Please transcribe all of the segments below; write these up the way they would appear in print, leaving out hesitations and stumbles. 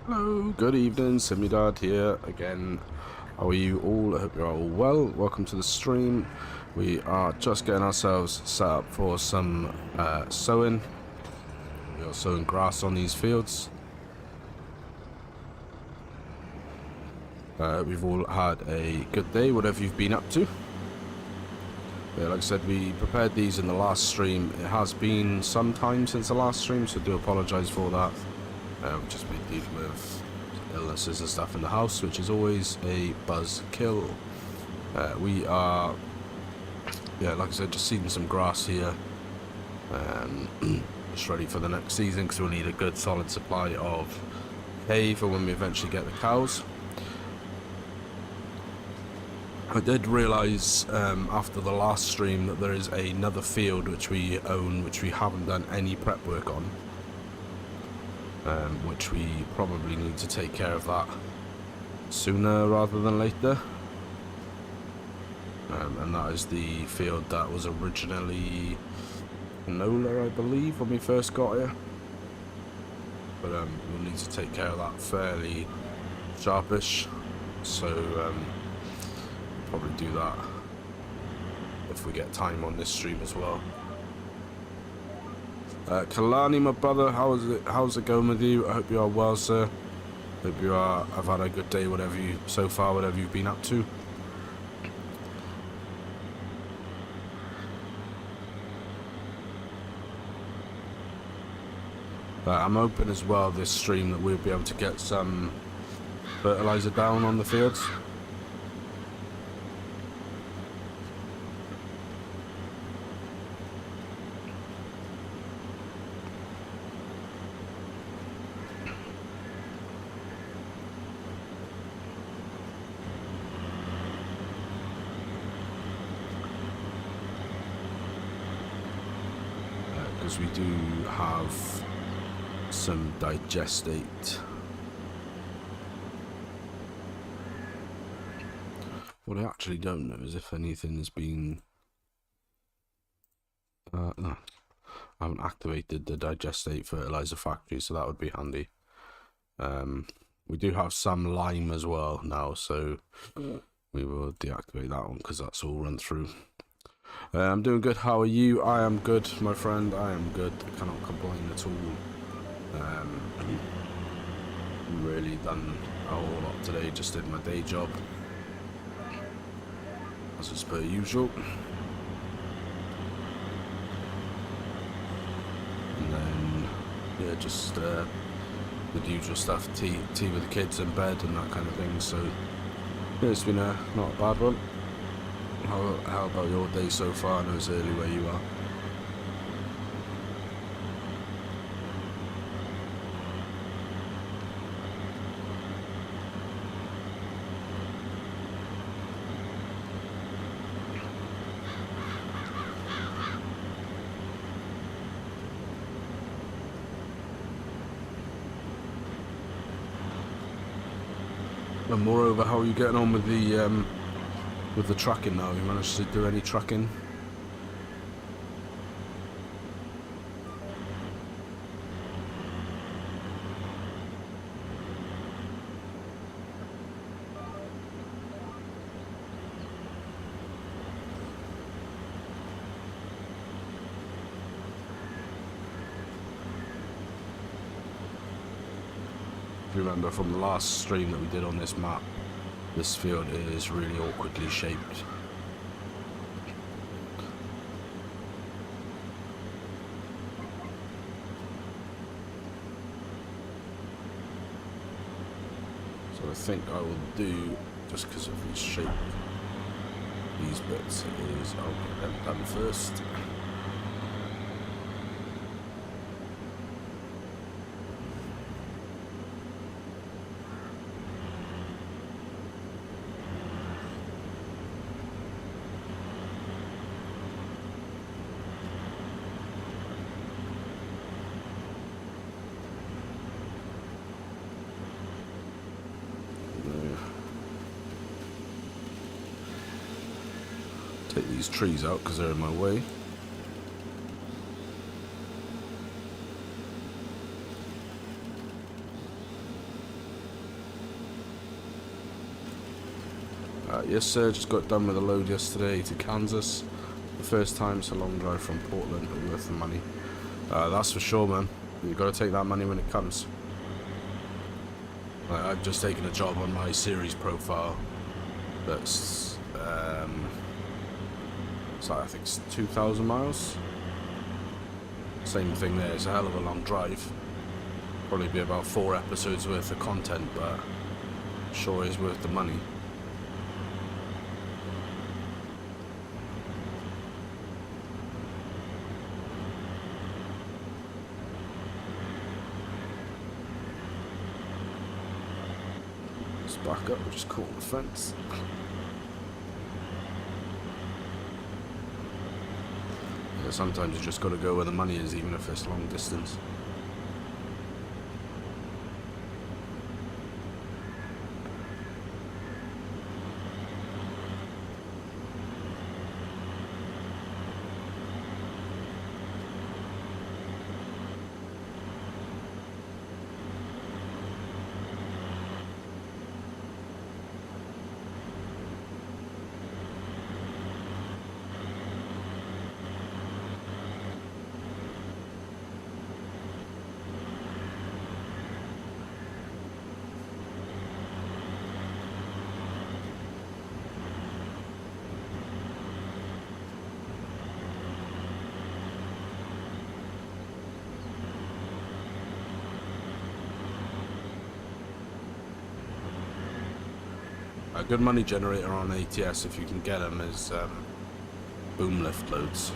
Hello, good evening, Simudad here again. How are you all? I hope you're all well. Welcome to the stream. We are just getting ourselves set up for some sowing. We are sowing grass on these fields. We've all had a good day, whatever you've been up to. Yeah, like I said, we prepared these in the last stream. It has been some time since the last stream, so I do apologise for that. We've just been dealing with illnesses and stuff in the house, which is always a buzz kill. We are, yeah, like I said, just seeding some grass here. Just ready for the next season, because we'll need a good solid supply of hay for when we eventually get the cows. I did realise after the last stream that there is another field which we own, which we haven't done any prep work on. Which we probably need to take care of that sooner rather than later. And that is the field that was originally canola, I believe, when we first got here. But we'll need to take care of that fairly sharpish. So we'll probably do that if we get time on this stream as well. Kalani, my brother, how's it going with you? I hope you are well, sir. Hope you have had a good day, whatever you've been up to. I'm hoping as well this stream that we'll be able to get some fertilizer down on the fields. Because we do have some digestate. What I actually don't know is if anything has been no, I haven't activated the digestate fertilizer factory, so that would be handy. We do have some lime as well now, so we will deactivate that one because that's all run through. I'm doing good. How are you? I am good, my friend. I am good. I cannot complain at all. Really done a whole lot today. Just did my day job, as per usual. And then, yeah, just the usual stuff. Tea with the kids in bed and that kind of thing. So, yeah, it's been not a bad one. How about your day so far? I know it's early where you are. And moreover, how are you getting on with the tracking now? You managed to do any tracking? Remember from the last stream that we did on this map, this field is really awkwardly shaped. So I think I will do, just because of the shape, these bits is I'll get them done first. Take these trees out because they're in my way. Yes sir, just got done with a load yesterday to Kansas. The first time, it's a long drive from Portland, but worth the money. That's for sure, man. You've got to take that money when it comes. I've just taken a job on my series profile that's, it's like, I think it's 2,000 miles. Same thing there, it's a hell of a long drive. Probably be about 4 episodes worth of content, but sure is worth the money. Let's back up, we'll just caught the fence. Yeah, sometimes you just got to go where the money is, even if it's long distance. A good money generator on ATS, if you can get them, is boom lift loads.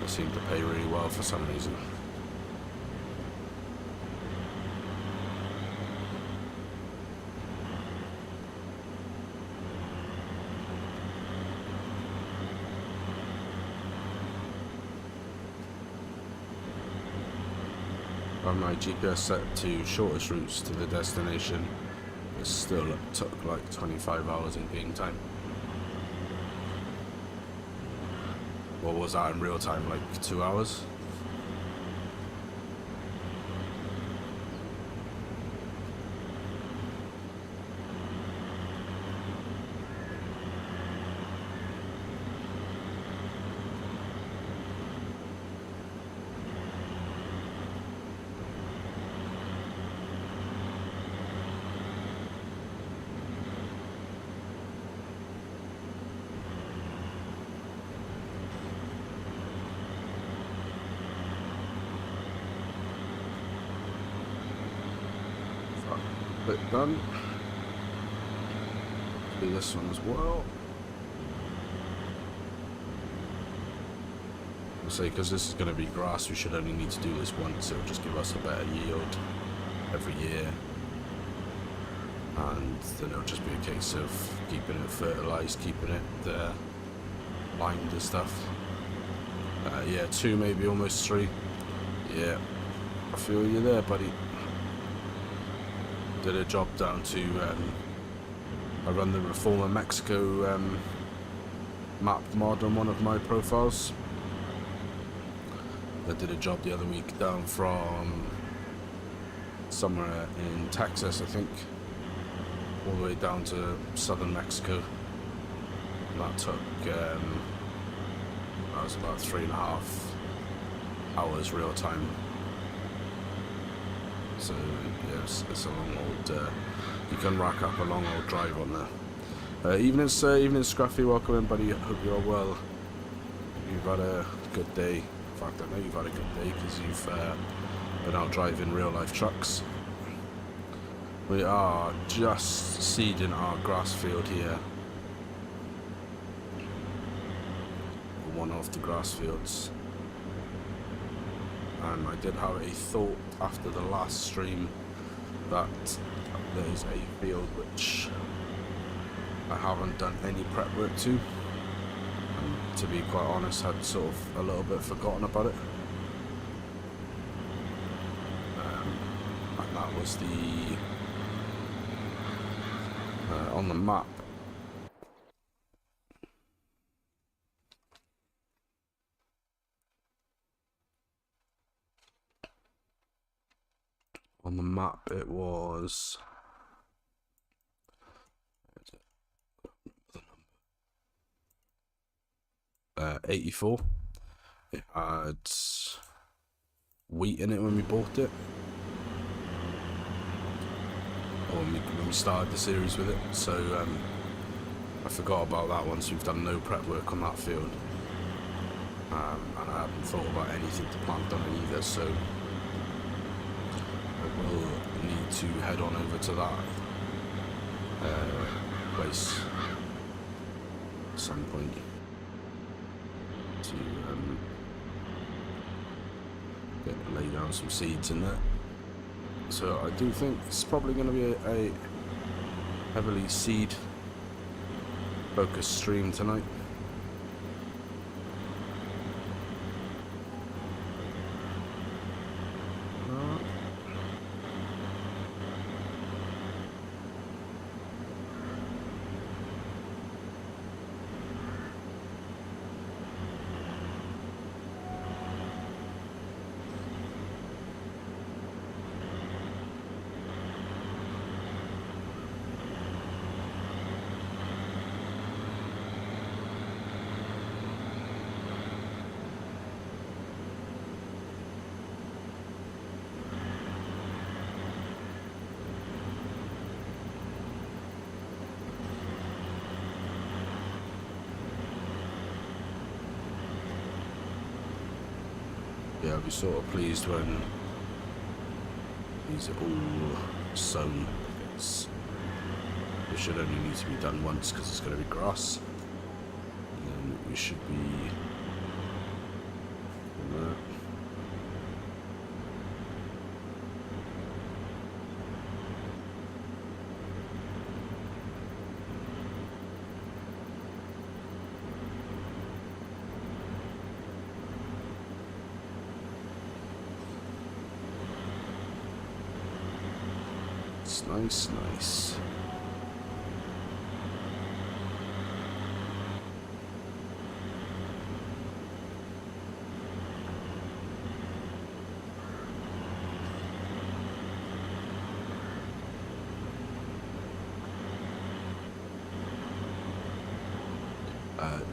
They seem to pay really well for some reason. My GPS set to shortest routes to the destination. It still took like 25 hours in game time. What was that in real time? Like 2 hours? Bit done. Do this one as well. I'll say, because this is going to be grass, we should only need to do this once. It'll just give us a better yield every year, and then it'll just be a case of keeping it fertilized, keeping it limed and stuff. Yeah, 2, maybe almost 3. Yeah, I feel you there, buddy. Did a job down to, I run the Reformer Mexico map mod on one of my profiles. I did a job the other week down from somewhere in Texas, I think, all the way down to southern Mexico. And that took, that was about 3.5 hours real time. So yeah, it's a long old, you can rack up a long old drive on there. Evening sir, evening Scruffy, welcome in buddy, hope you're well. You've had a good day. In fact, I know you've had a good day because you've been out driving real life trucks. We are just seeding our grass field here. One of the grass fields. And I did have a thought after the last stream that there's a field which I haven't done any prep work to, and to be quite honest, had sort of a little bit forgotten about it. And that was the on the map. On the map, it was 84. It had wheat in it when we bought it, or when we started the series with it, so I forgot about that one, so we've done no prep work on that field, and I haven't thought about anything to plant on it either, so I will need to head on over to that place at some point to lay down some seeds in there. So I do think it's probably going to be a heavily seed focused stream tonight. Yeah, I'll be sort of pleased when these are all sown. It should only need to be done once because it's going to be grass. And then we should be from there. Nice, nice.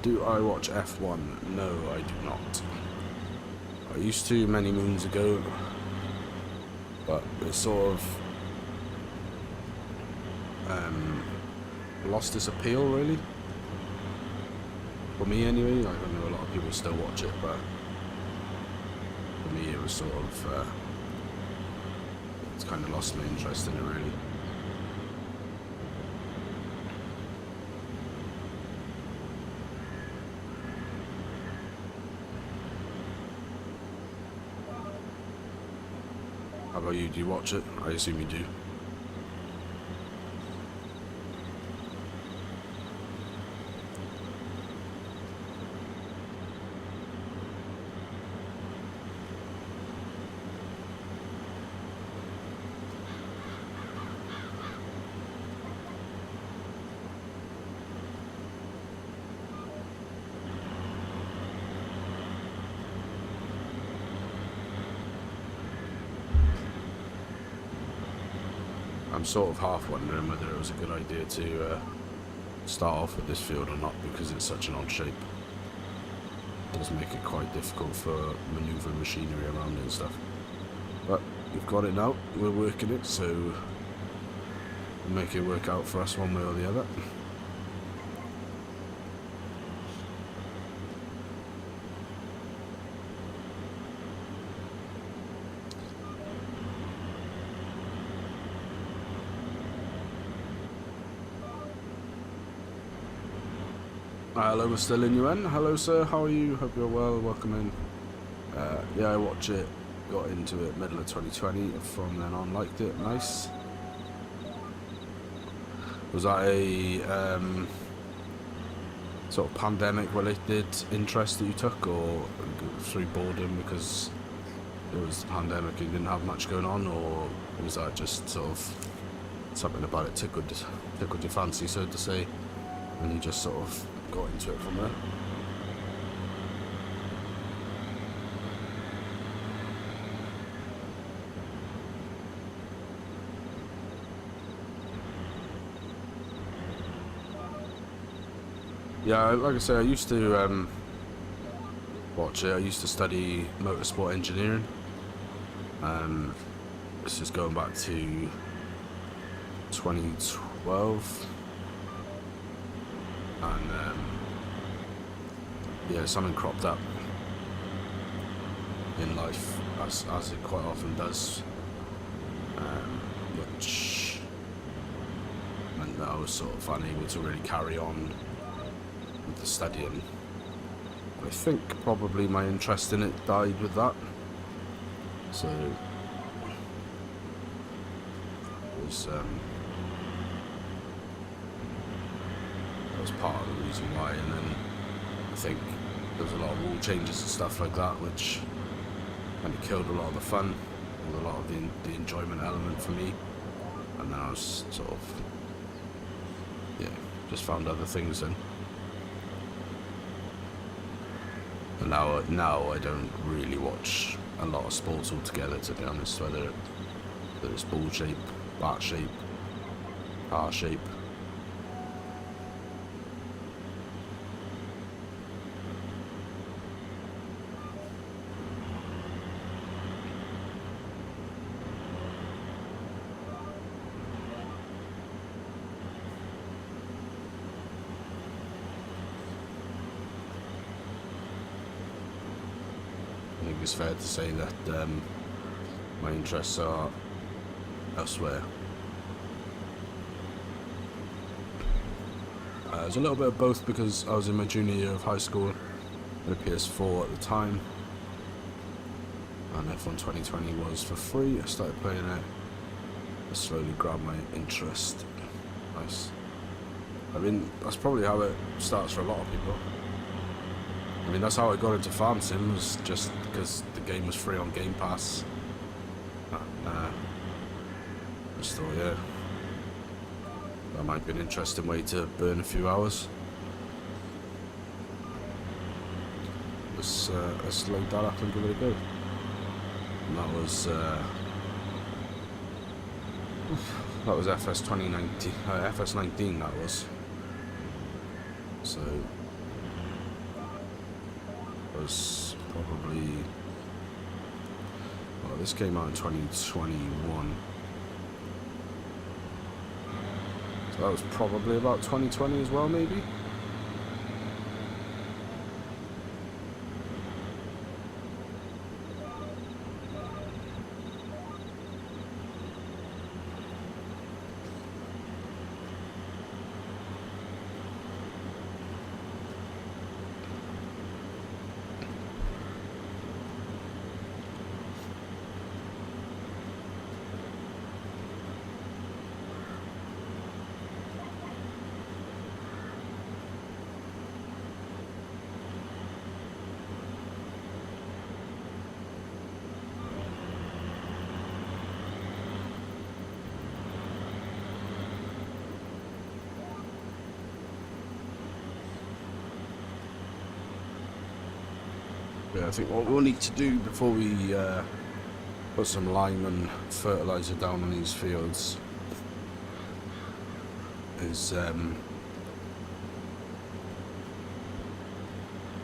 Do I watch F1? No, I do not. I used to many moons ago, but it's sort of lost its appeal, really. For me, anyway. I don't know, a lot of people still watch it, but for me, it was sort of it's kind of lost my interest in it, really. How about you? Do you watch it? I assume you do. I'm sort of half wondering whether it was a good idea to start off with this field or not, because it's such an odd shape. It does make it quite difficult for manoeuvring machinery around it and stuff. But we've got it now, we're working it, so we'll make it work out for us one way or the other. Hello, Mr. Linuen. Hello, sir. How are you? Hope you're well. Welcome in. Yeah, I watch it. Got into it middle of 2020. From then on, liked it. Nice. Was that a sort of pandemic-related interest that you took, or through boredom because it was the pandemic and you didn't have much going on, or was that just sort of something about it tickled your fancy, so to say, and you just sort of got into it from there? Yeah, like I say, I used to watch it. I used to study motorsport engineering. This is going back to 2012, and yeah, something cropped up in life, as it quite often does, which meant that I was sort of unable to really carry on with the studying. I think probably my interest in it died with that, so it was that was part of the reason why. And then I think there was a lot of rule changes and stuff like that, which kind of killed a lot of the fun, a lot of the enjoyment element for me. And then I was sort of, yeah, just found other things then. And now I don't really watch a lot of sports altogether, to be honest, whether it's ball shape, bat shape, car shape. I think it's fair to say that my interests are elsewhere. There's a little bit of both, because I was in my junior year of high school with a PS4 at the time, and F1 2020 was for free. I started playing it. It slowly grabbed my interest. Nice. I mean, that's probably how it starts for a lot of people. I mean, that's how I got into Farm Sim, was just because the game was free on Game Pass. And, just thought, yeah, that might be an interesting way to burn a few hours. Let's load that up and give it a go. And that was FS 2019, FS 19 that was. So was probably, well, this came out in 2021, so that was probably about 2020 as well, maybe. Yeah, I think what we'll need to do before we put some lime and fertilizer down on these fields is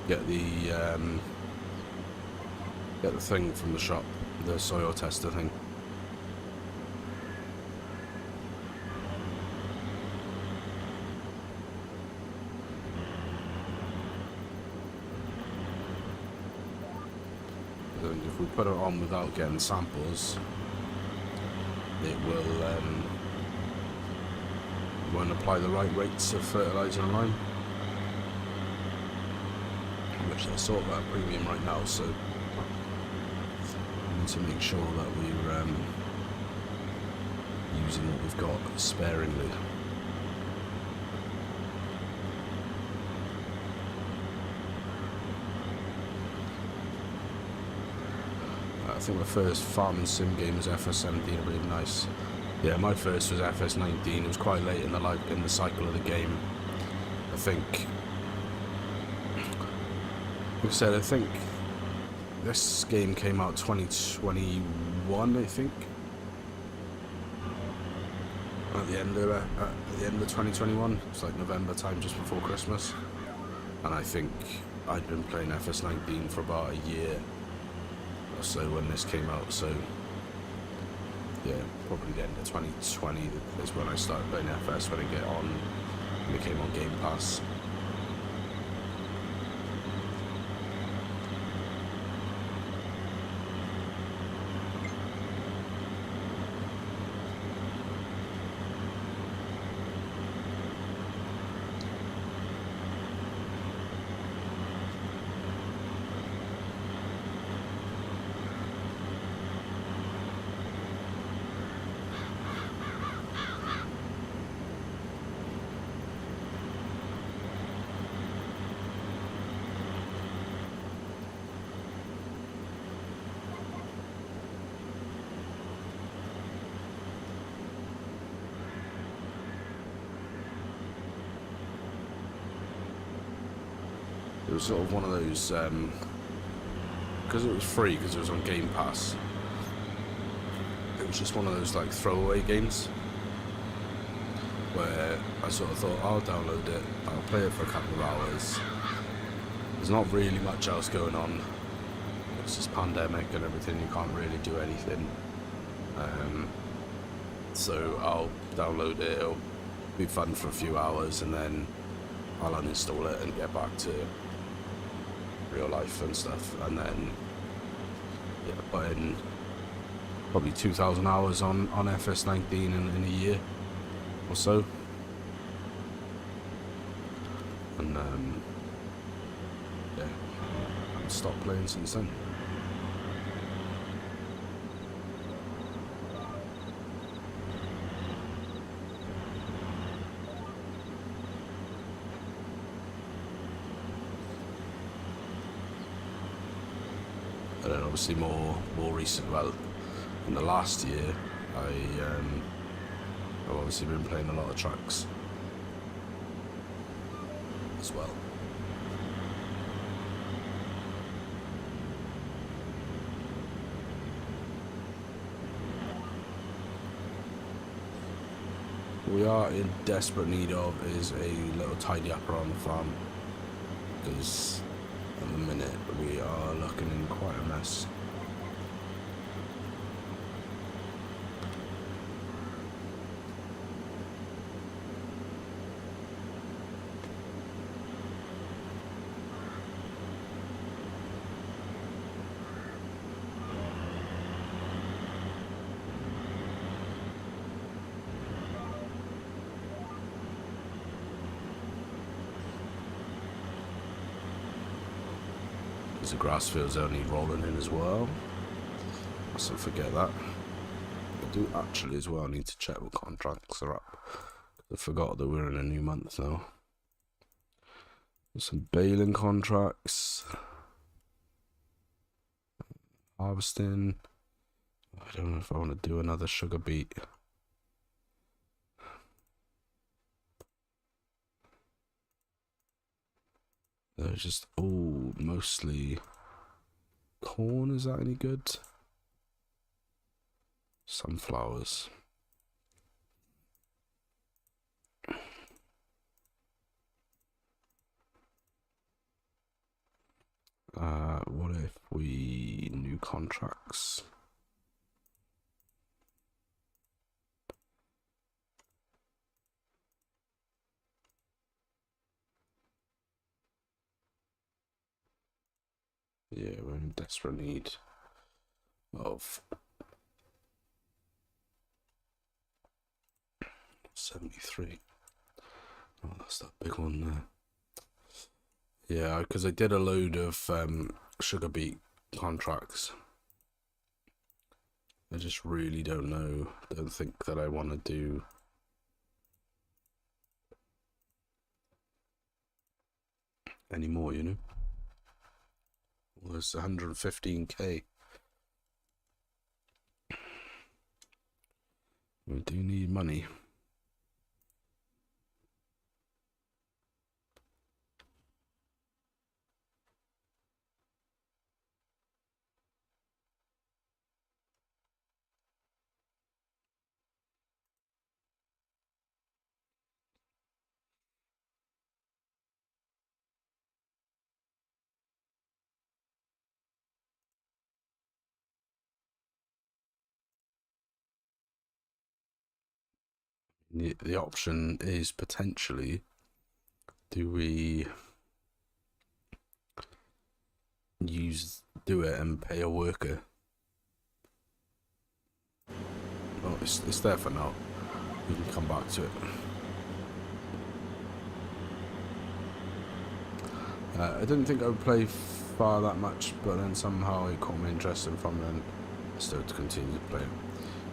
get the thing from the shop, the soil tester thing. If we put it on without getting samples, it won't apply the right rates of fertilizer and lime, which they're sort of at a premium right now, so we need to make sure that we're using what we've got sparingly. I think my first farming sim game was FS17, really nice. Yeah, my first was FS19. It was quite late in the cycle of the game. I think, like I said, I think this game came out 2021. I think at the end of 2021. It's like November time, just before Christmas, and I think I'd been playing FS19 for about a year or so when this came out, so yeah, probably the end of 2020 is when I started playing FS, when it came on Game Pass. It was sort of one of those, because it was free, because it was on Game Pass, it was just one of those like throwaway games where I sort of thought, I'll download it, I'll play it for a couple of hours. There's not really much else going on. It's just pandemic and everything, you can't really do anything. So I'll download it, it'll be fun for a few hours, and then I'll uninstall it and get back to real life and stuff. And then, yeah, putting probably 2,000 hours on FS19 in a year or so. And yeah, I've stopped playing since then. And then obviously more recent, well, in the last year, I've obviously been playing a lot of tracks as well. What we are in desperate need of is a little tidy up around the farm, because at the minute we are looking in quite a mess. The grass fields only rolling in as well. Mustn't forget that. I do actually as well need to check what contracts are up. I forgot that we're in a new month now. There's some baling contracts. Harvesting. I don't know if I want to do another sugar beet. They're just all mostly corn. Is that any good? Sunflowers. What if we new contracts? Yeah, we're in desperate need of 73. Oh, that's that big one there. Yeah, because I did a load of sugar beet contracts. I just really don't think that I want to do any more, you know? Well, it's 115k. We do need money. The option is potentially, do we do it and pay a worker? Well, it's there for now. We can come back to it. I didn't think I would play far that much, but then somehow it caught me interested from then. Still to continue to play it.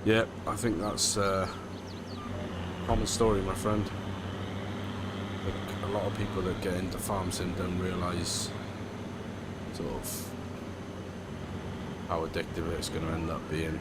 Yeah, I think that's a common story, my friend. Like, a lot of people that get into farm sim don't realise sort of how addictive it's going to end up being.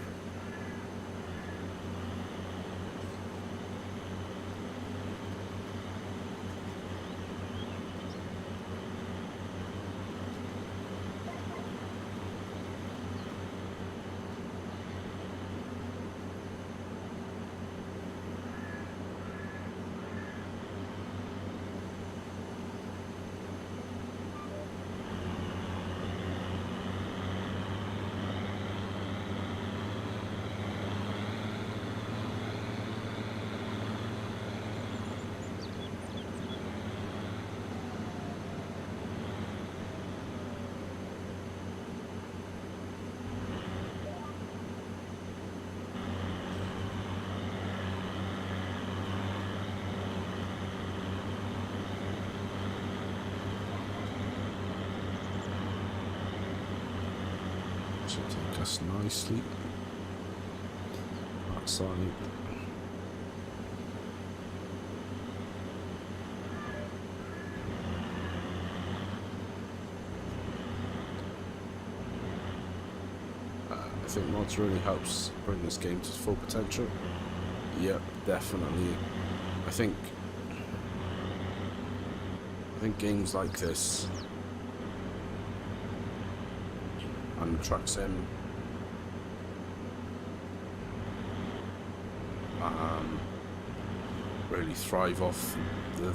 Should take us nicely outside. I think mods really helps bring this game to its full potential. Yep, definitely. I think games like this and truck sim really thrive off the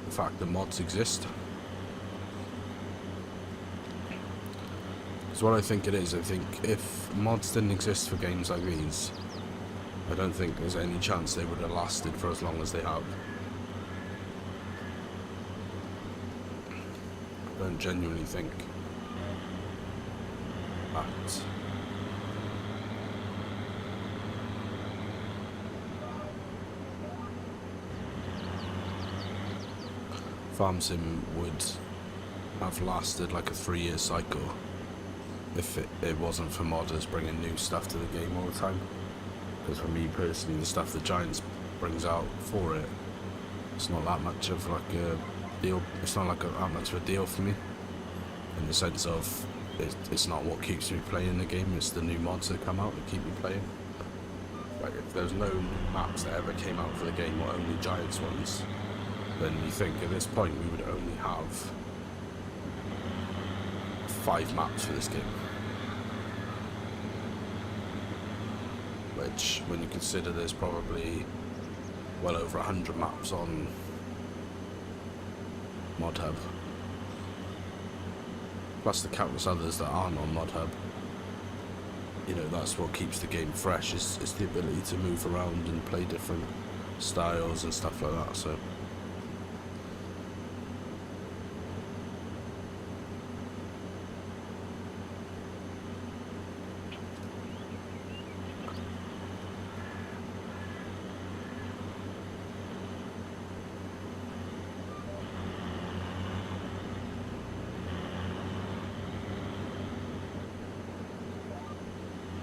fact that mods exist. Because what I think it is, I think if mods didn't exist for games like these, I don't think there's any chance they would have lasted for as long as they have. I don't genuinely think that farm sim would have lasted like a 3-year cycle if it wasn't for modders bringing new stuff to the game all the time. Because for me personally, the stuff that Giants brings out for it, it's not that much of like a deal. It's not like that much of a deal for me, in the sense of it's not what keeps me playing the game. It's the new mods that come out that keep me playing. Like if there's no maps that ever came out for the game, or only Giants ones, then you think at this point we would only have 5 maps for this game. Which, when you consider there's probably well over 100 maps on Mod Hub, plus the countless others that aren't on Mod Hub, you know, that's what keeps the game fresh, is the ability to move around and play different styles and stuff like that. So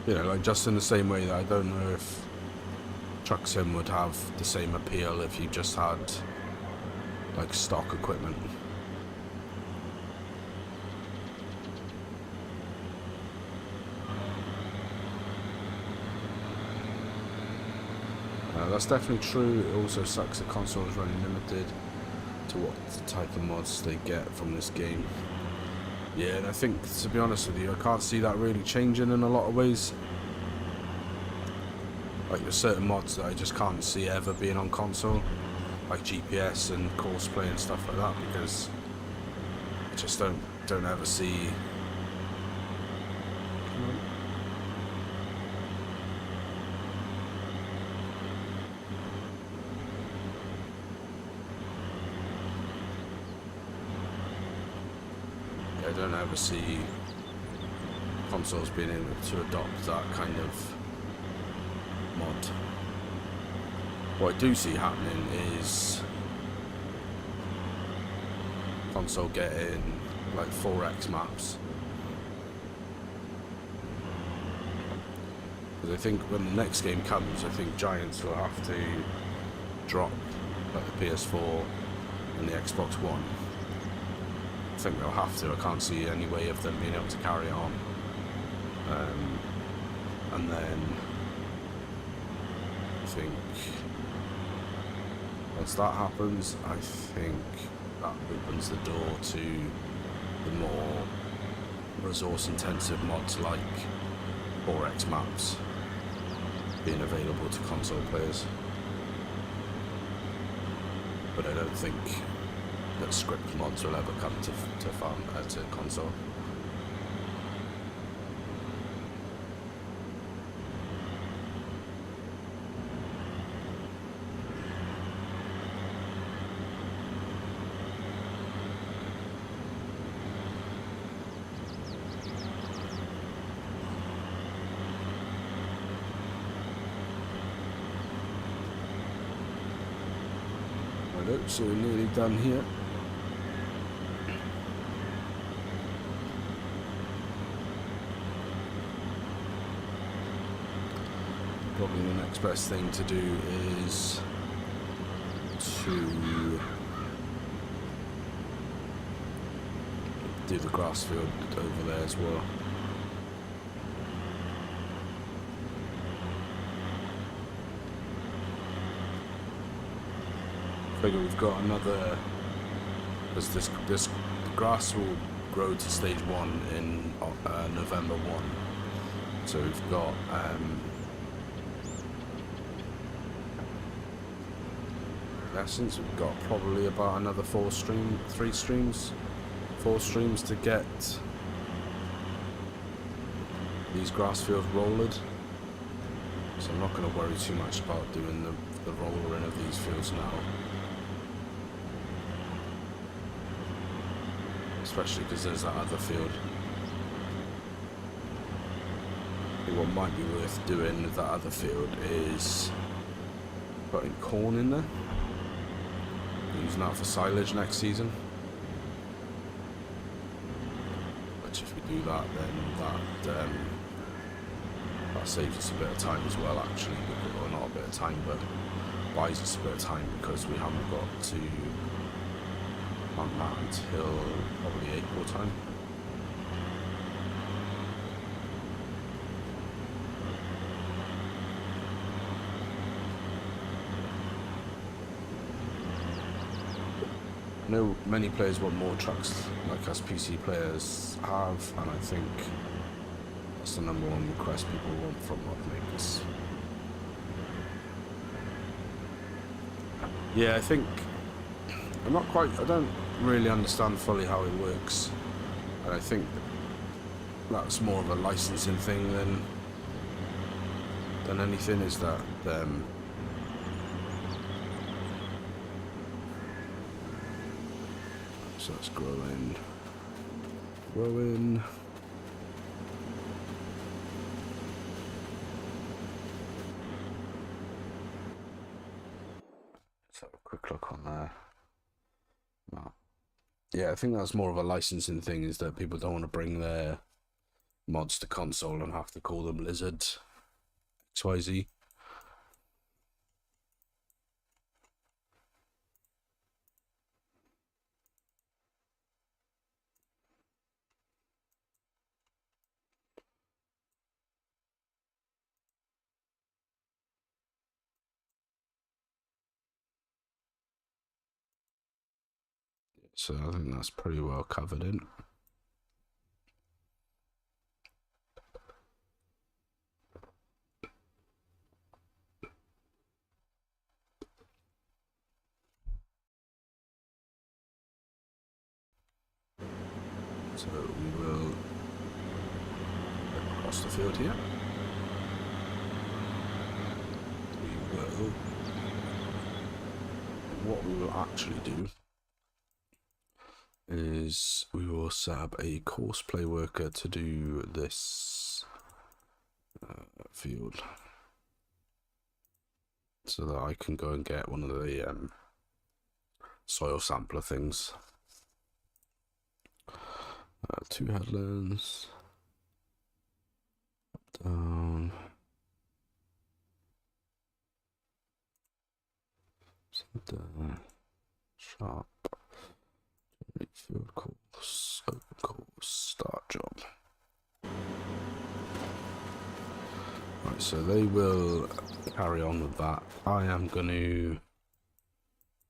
you know, like just in the same way that I don't know if truck sim would have the same appeal if you just had like stock equipment. That's definitely true. It also sucks that console is running limited to what type of mods they get from this game. Yeah, and I think, to be honest with you, I can't see that really changing in a lot of ways. Like, there's certain mods that I just can't see ever being on console, like GPS and course play and stuff like that, because I just don't ever see I don't ever see consoles being able to adopt that kind of mod. What I do see happening is console getting like 4x maps. Because I think when the next game comes, I think Giants will have to drop like the PS4 and the Xbox One. I think they'll have to. I can't see any way of them being able to carry on. And then I think once that happens, I think that opens the door to the more resource-intensive mods like 4x maps being available to console players. But I don't think that script mods will ever come to console. So we're nearly done here. Probably the next best thing to do is to do the grass field over there as well. Figure we've got another, as this grass will grow to stage 1 in November 1, so we've got in essence we've got probably about another 4 streams to get these grass fields rolled. So I'm not going to worry too much about doing the roller in of these fields now. Especially because there's that other field. I think what might be worth doing with that other field is putting corn in there, using that for silage next season. Which if we do that, then that saves us a bit of time as well, actually. Well, not a bit of time, but buys us a bit of time, because we haven't got to plant that until probably April time. I know many players want more trucks, like us PC players have, and I think that's the number one request people want from mod makers. Yeah, I think I don't really understand fully how it works, and I think that's more of a licensing thing than anything, is that so it's growing. Let's have a quick look on there. No. Yeah, I think that's more of a licensing thing, is that people don't want to bring their mods to console and have to call them Lizard XYZ. So I think that's pretty well covered in. So we will across the field here. What we will actually do is we will set up a course play worker to do this field, so that I can go and get one of the soil sampler things. 2 headlands, down, down, sharp, field course, open course, start job. Right, so they will carry on with that. I am going to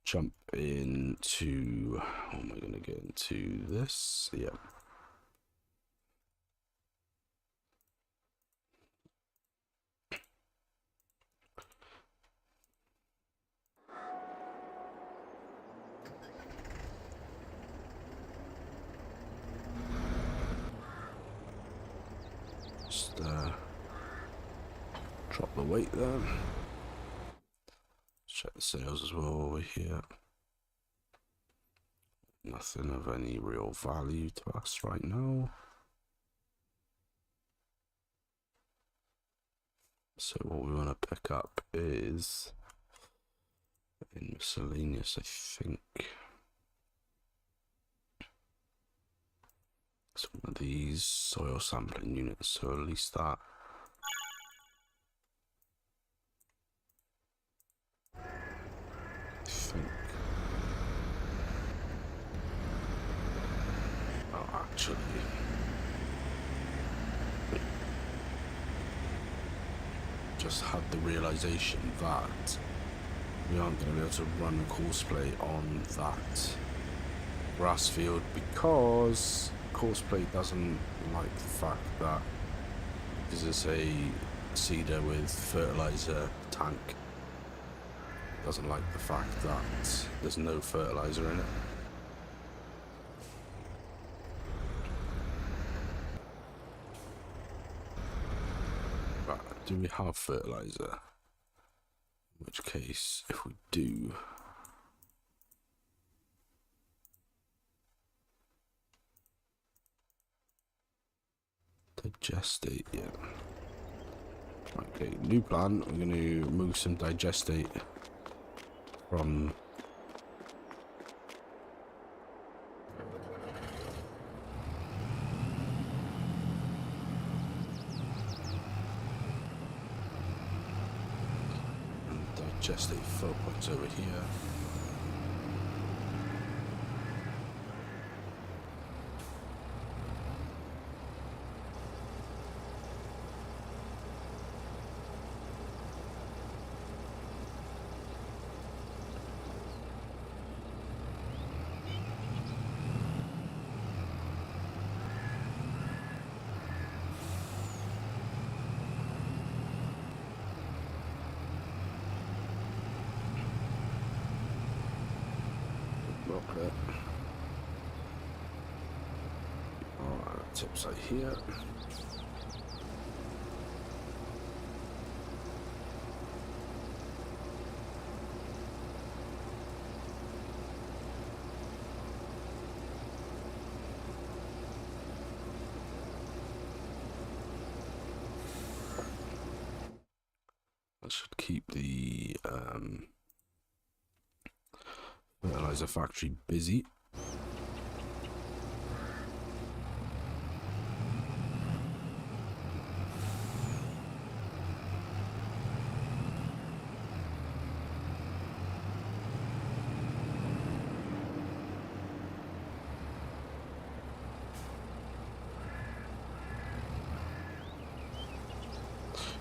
jump into, how am I going to get into this? Yeah. Just drop the weight there. Check the sales as well over here. Nothing of any real value to us right now. So what we want to pick up is in miscellaneous, I think, some of these soil sampling units, so at least that. I think. Oh, actually, just had the realization that we aren't going to be able to run courseplay on that grass field because courseplay doesn't like the fact that this is a cedar with fertilizer tank. Doesn't like the fact that there's no fertilizer in it. But do we have fertilizer? In which case, if we do, digestate, yeah. Okay, new plan. We're going to move some digestate from digestate fill points over here. Rocket. Alright, tip site here. That should keep the fertilizer factory busy.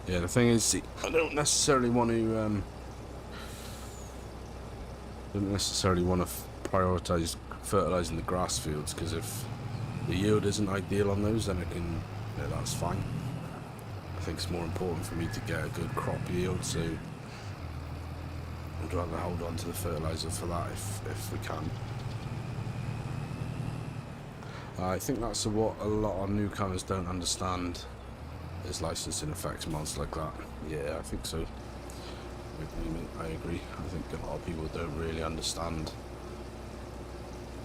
Yeah, the thing is, see, I don't necessarily want to prioritize fertilizing the grass fields, because if the yield isn't ideal on those, then I can, yeah, that's fine. I think it's more important for me to get a good crop yield, so I'd rather hold on to the fertilizer for that if we can. I think that's what a lot of newcomers don't understand, is licensing effects mods like that. Yeah, I think so. I agree. I think a lot of people don't really understand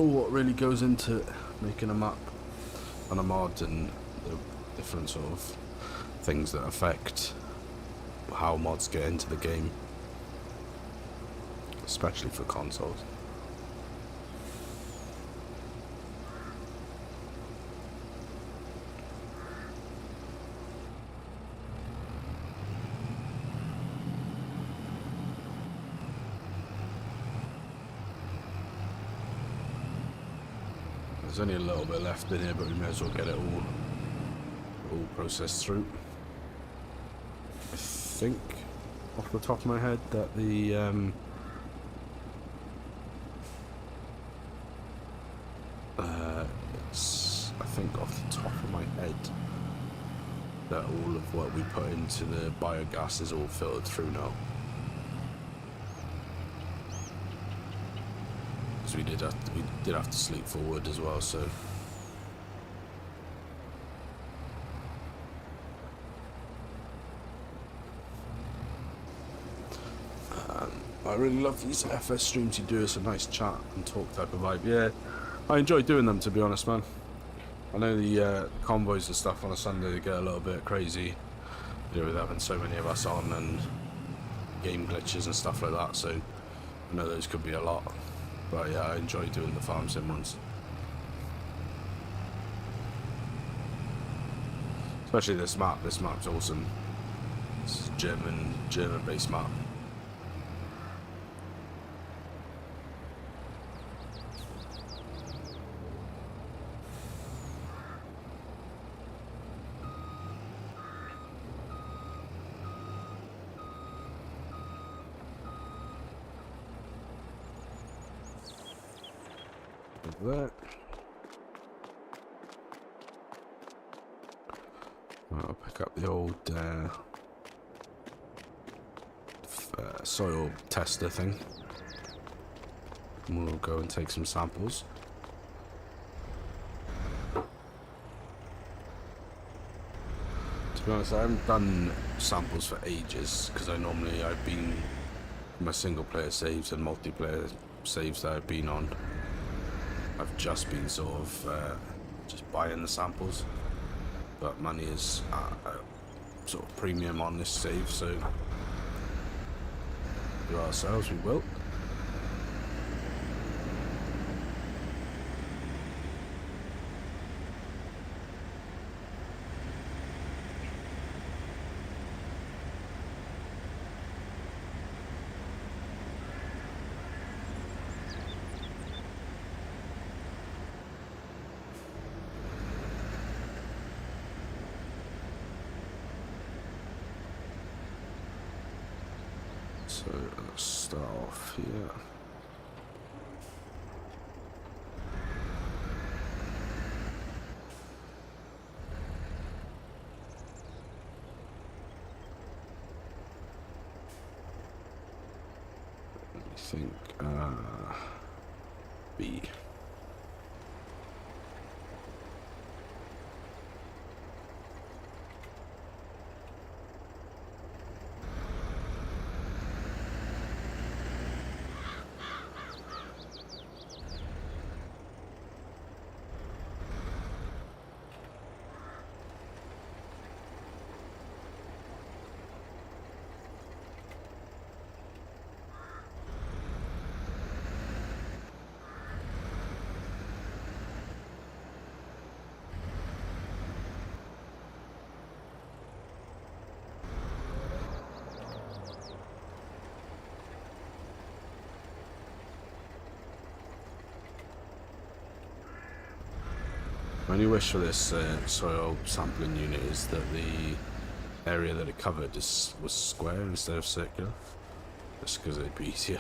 all what really goes into making a map and a mod, and the different sort of things that affect how mods get into the game, especially for consoles. There's only a little bit left in here, but we may as well get it all processed through. I think, off the top of my head, that the I think off the top of my head that all of what we put into the biogas is all filtered through now. Because we did have to sleep forward as well, so. I really love these FS streams you do. It's a nice chat and talk type of vibe. Yeah, I enjoy doing them, to be honest, man. I know the convoys and stuff on a Sunday, they get a little bit crazy, you know, with having so many of us on and game glitches and stuff like that, so I know those could be a lot. But yeah, I enjoy doing the farm sim ones. Especially this map. This map's awesome. This is a German-based map. That. I'll pick up the old soil tester thing. And we'll go and take some samples. To be honest, I haven't done samples for ages because I've been my single player saves and multiplayer saves that I've been on. I've just been sort of just buying the samples, but money is sort of premium on this save, so do ourselves we will. So let's start off here. Let me think. B. My only wish for this soil sampling unit is that the area that it covered was square instead of circular, just because it'd be easier.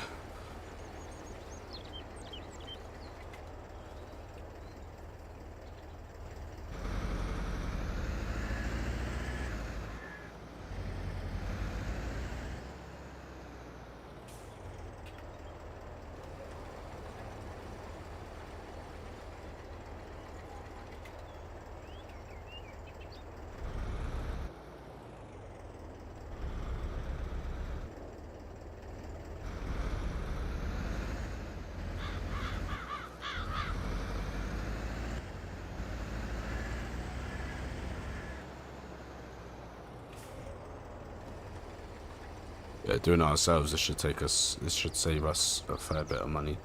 Yeah, doing it ourselves, this should save us a fair bit of money.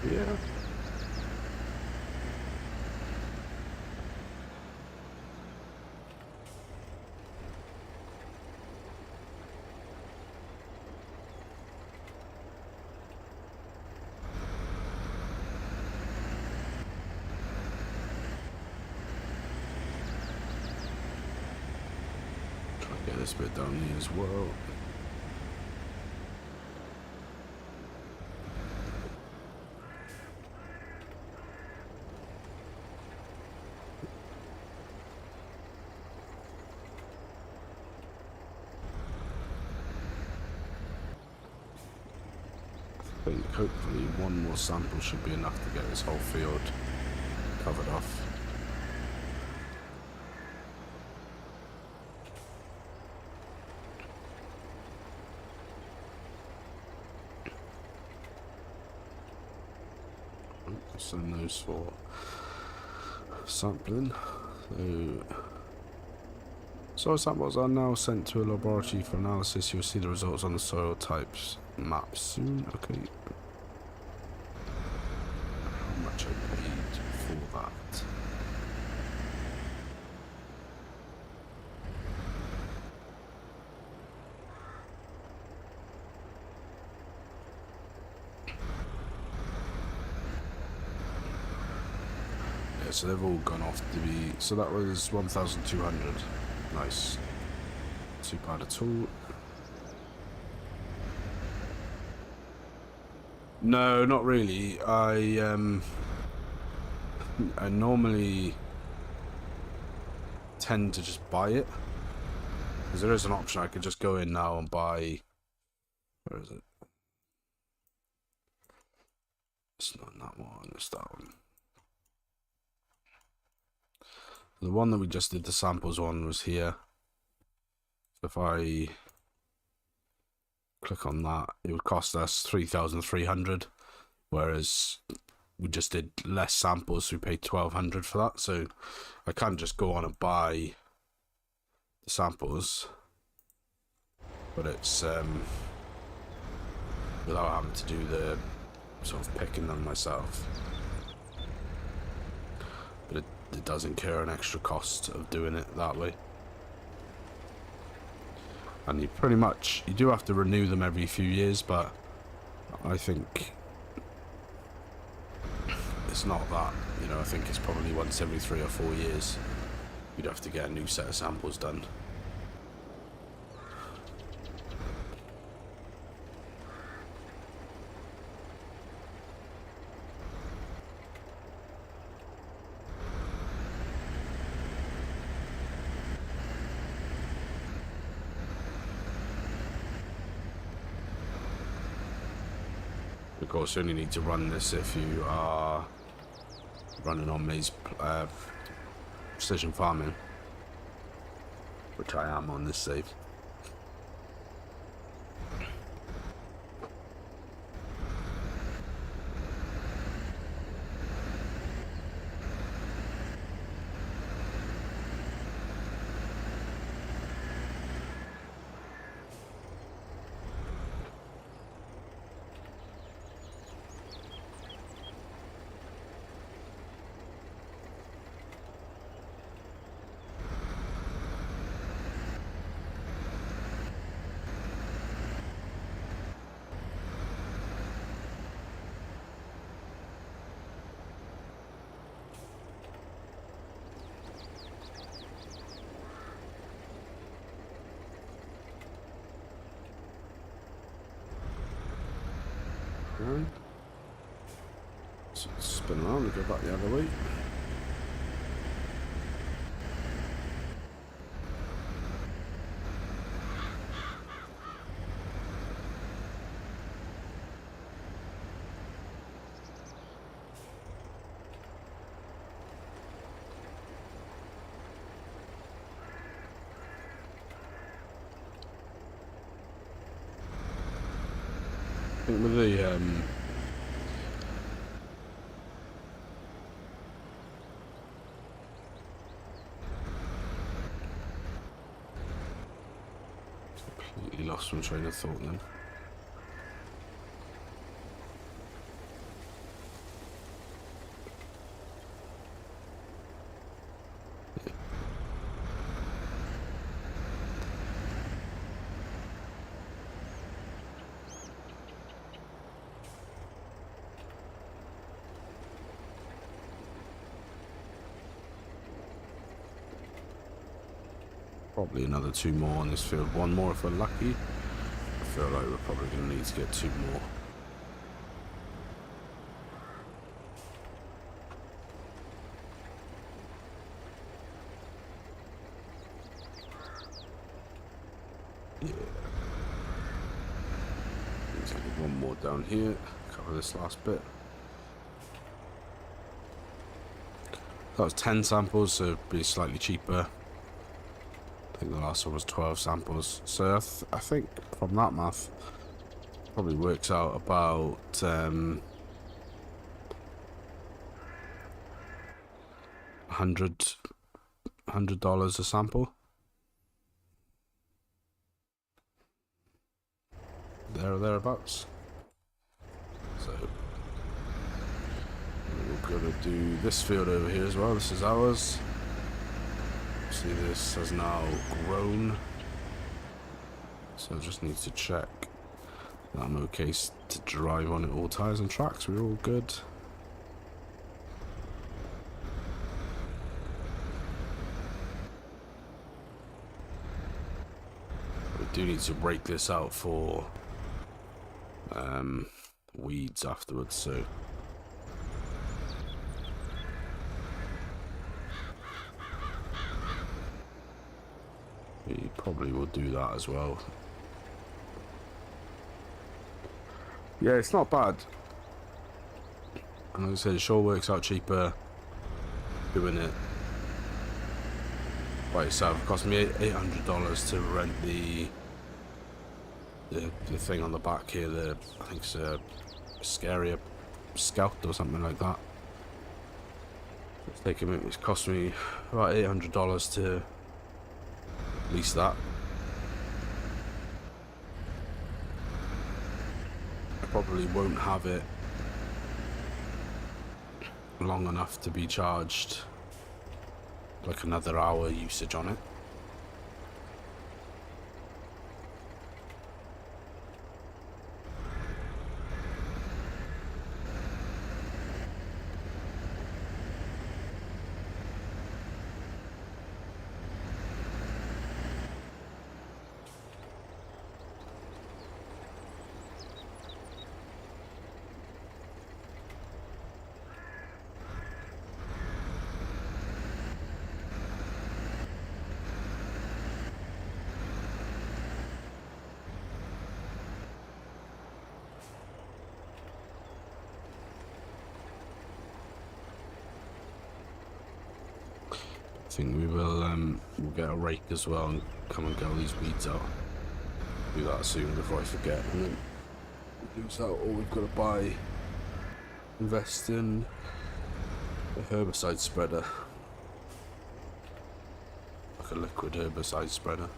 Yeah. Try to get this bit down here as well. I think hopefully one more sample should be enough to get this whole field covered off. Send those for sampling. Soil samples are now sent to a laboratory for analysis. You'll see the results on the soil types map soon. Okay. How much I paid for that? Yeah, so they've all gone off to be. So that was 1,200. Nice. Too bad at all. No, not really. I normally tend to just buy it, because there is an option. I could just go in now and buy. Where is it? It's not that one. It's that one. The one that we just did the samples on was here. So if I click on that, it would cost us 3,300, whereas we just did less samples, so we paid 1,200 for that. So I can't just go on and buy the samples, but it's without having to do the sort of picking them myself. But it does incur an extra cost of doing it that way. And you do have to renew them every few years, but I think it's not that, I think it's probably once every 3 or 4 years you'd have to get a new set of samples done. Of course, you only need to run this if you are running on maize precision farming, which I am on this save. around. So spin around and go back the other way. I think with the completely lost my train of thought then. Probably another 2 more on this field. 1 more if we're lucky. I feel like we're probably going to need to get 2 more. Yeah. Let's get 1 more down here. Cover this last bit. That was 10 samples, so it'd be slightly cheaper. I think the last one was 12 samples. So I think from that math, probably works out about $100 a sample. There or thereabouts. So we're gonna do this field over here as well. This is ours. See, this has now grown, so I just need to check that I'm okay to drive on it. All tires and tracks, we're all good. We do need to break this out for weeds afterwards, so we probably will do that as well. Yeah, it's not bad. And like I said, it sure works out cheaper doing it by yourself. It cost me $800 to rent the thing on the back here. I think it's a Scarier Scout or something like that. It's cost me about $800 to lease that. I probably won't have it long enough to be charged like another hour usage on it. I think we will we'll get a rake as well and come and get all these weeds out. Do that soon before I forget, and then lose out all we've got to buy. Invest in a herbicide spreader, like a liquid herbicide spreader.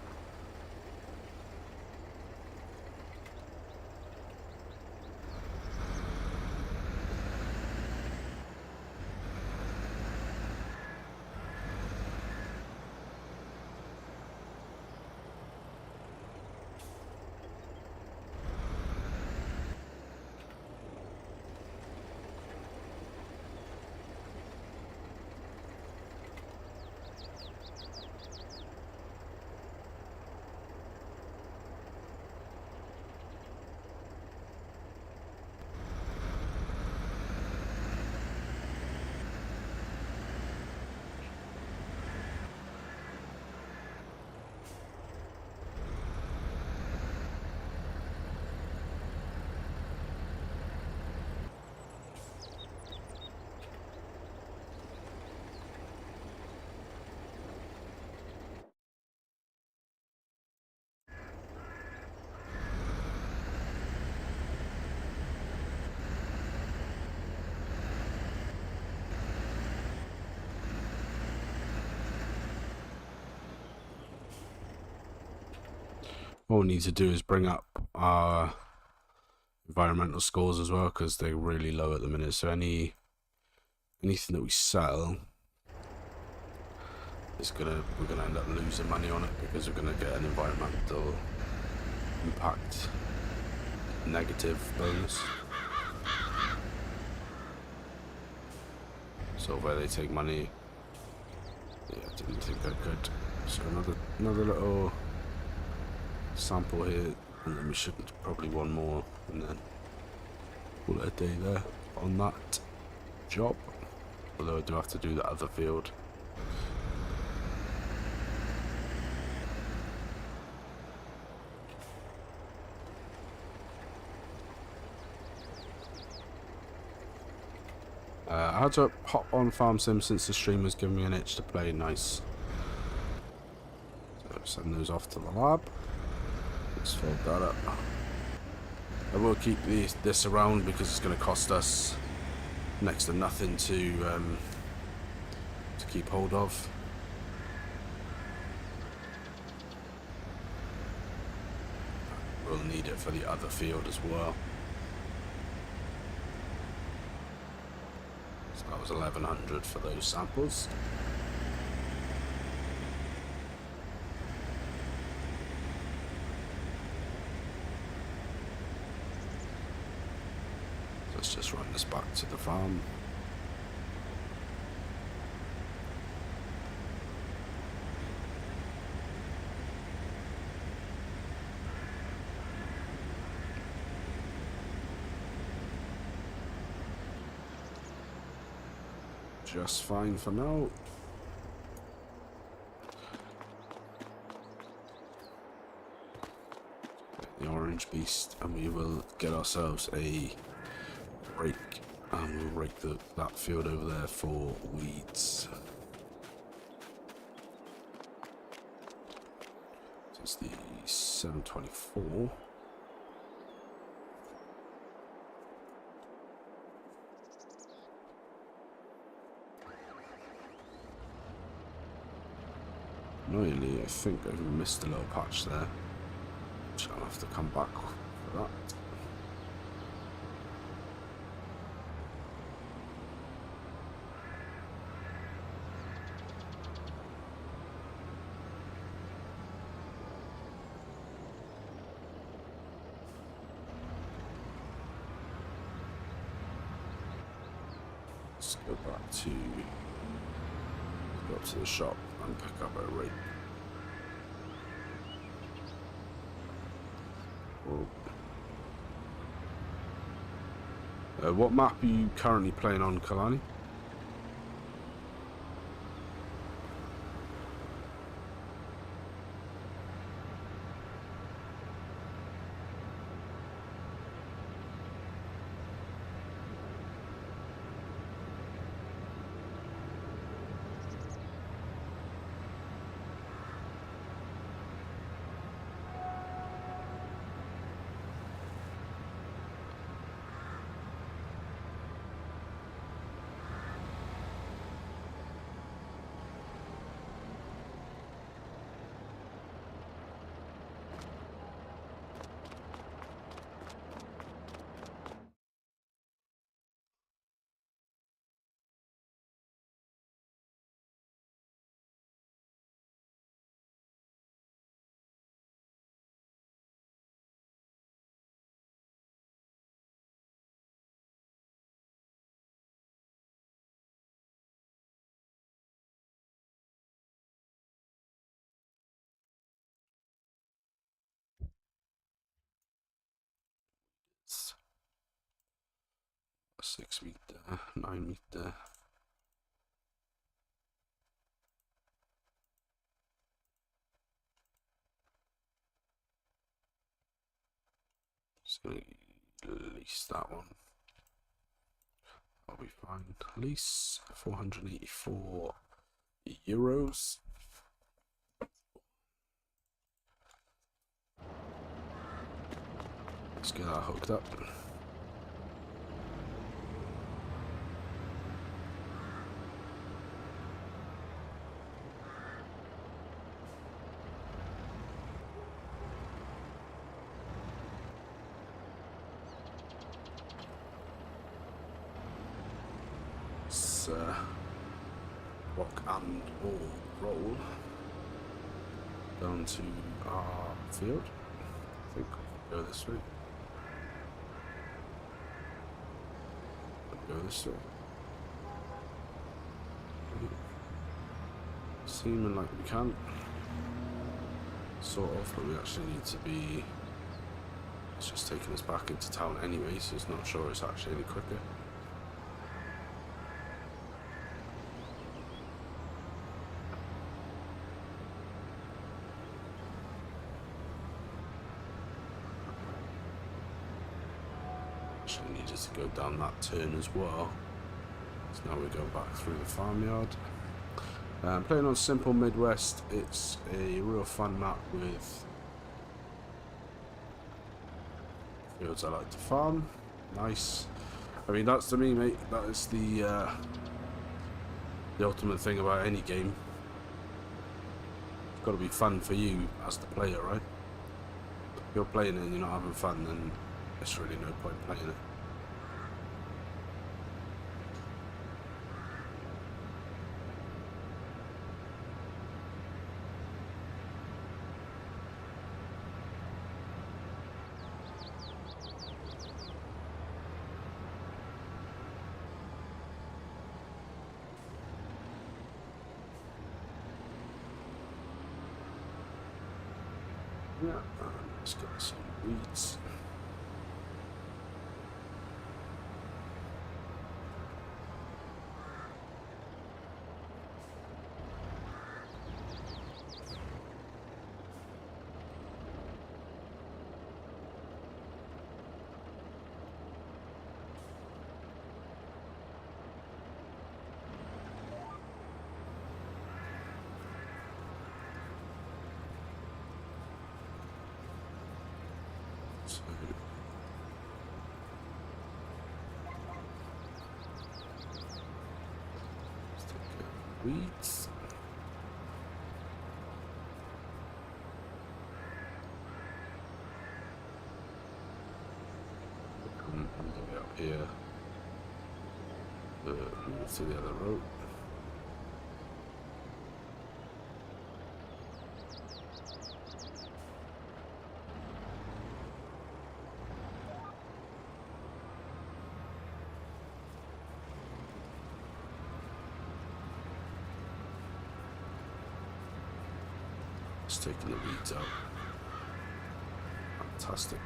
What we need to do is bring up our environmental scores as well, because they're really low at the minute. So anything that we sell is we're gonna end up losing money on it, because we're gonna get an environmental impact negative bonus. So where they take money, yeah, I didn't think I could. So another little sample here, and then we should probably one more, and then call it a day there on that job. Although I do have to do the other field. I had to hop on Farm Sim since the stream was giving me an itch to play. Nice. So send those off to the lab. Let's fold that up. I will keep this around because it's going to cost us next to nothing to keep hold of. We'll need it for the other field as well. So that was 1100 for those samples. Let's just run this back to the farm. Just fine for now. The orange beast, and we will get ourselves a rake, and we'll rake that field over there for weeds. So it's the 724. Annoyingly, I think I've missed a little patch there, which I'll have to come back for that. Let's go back to go up to the shop and pick up a rake. What map are you currently playing on, Kalani? It's 6 meter, 9 meter. Just gonna lease that one. I'll be fine. Lease 484 euros. Let's get that hooked up. let's rock and or roll down to our field. I think we'll go this way. Go this way. Seeming like we can. Sort of, but we actually need to be... It's just taking us back into town anyway, so it's not sure it's actually any quicker. Actually needed to go down that turn as well. So now we go back through the farmyard. Playing on simple Midwest, it's a real fun map with fields I like to farm. Nice. I mean, that's to me, mate. That is the ultimate thing about any game. It's got to be fun for you as the player, right? If you're playing it and you're not having fun, then there's really no point playing it. Yeah, let's get some weeds. So, let's take weeds. Come all the way up here. Move to the other road. Just taking the weeds out. Fantastic.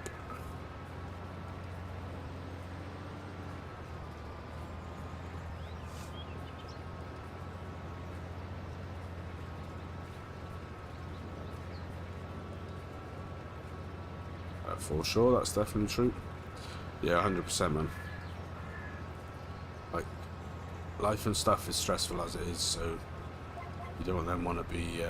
For sure, that's definitely true. Yeah, 100%, man. Like, life and stuff is stressful as it is, so you don't then want to be you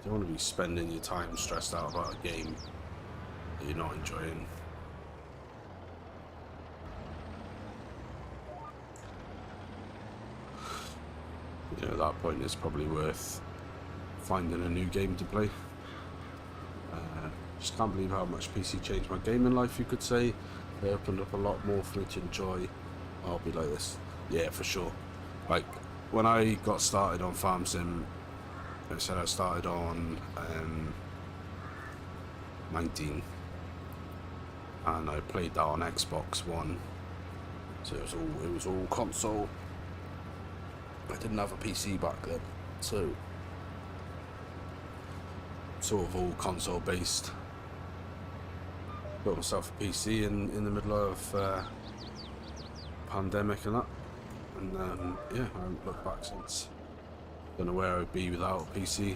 don't want to be spending your time stressed out about a game that you're not enjoying. You know, at that point it's probably worth finding a new game to play. Just can't believe how much PC changed my gaming life, you could say. They opened up a lot more for me to enjoy. I'll be like this. Yeah, for sure. Like, when I got started on Farm Sim, I said I started on 19. And I played that on Xbox One. So it was all console. I didn't have a PC back then. So sort of all console based. Built myself a PC in the middle of pandemic and that, and yeah, I haven't looked back since. Don't know where I'd be without a PC.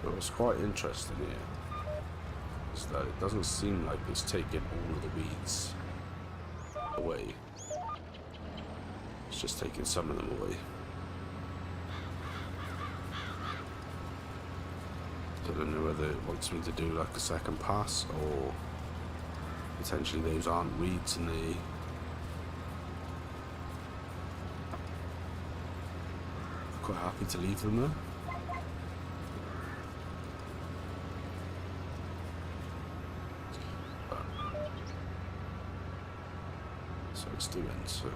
But what's quite interesting here is that it doesn't seem like it's taking all of the weeds away. It's just taking some of them away. I don't know whether it wants me to do like a second pass, or potentially those aren't weeds and they... quite happy to leave them there. But, so it's doing so.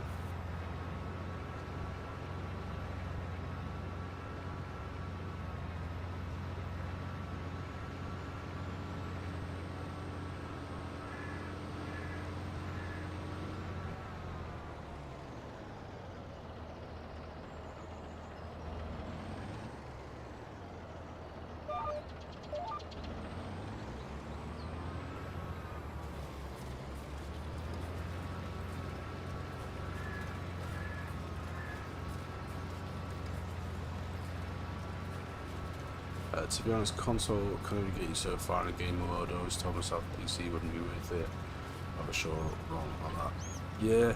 To be honest, console can only get you so far in a game mode. I always told myself PC wouldn't be worth it. I was sure wrong about that. Yeah.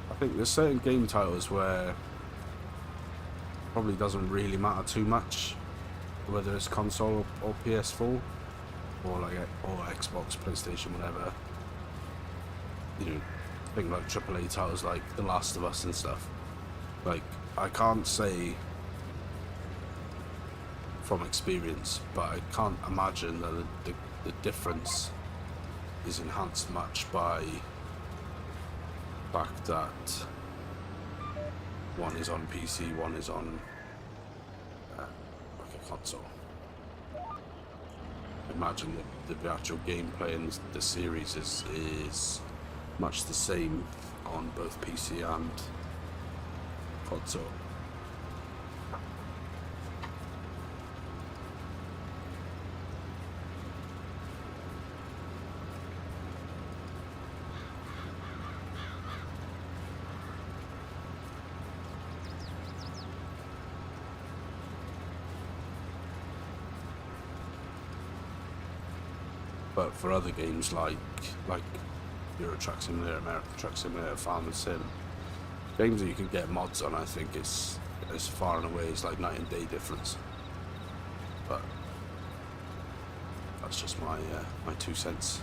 I think there's certain game titles where it probably doesn't really matter too much whether it's console or PS4 or like or Xbox, PlayStation, whatever. You know, think like AAA titles like The Last of Us and stuff. Like, I can't say from experience, but I can't imagine that the difference is enhanced much by the fact that one is on PC, one is on like a console. Imagine that the actual gameplay in the series is much the same on both PC and console. But for other games like Euro Truck Simulator, American Truck Simulator, Farming Sim, games that you can get mods on, I think it's as far and away as like night and day difference. But that's just my my 2 cents.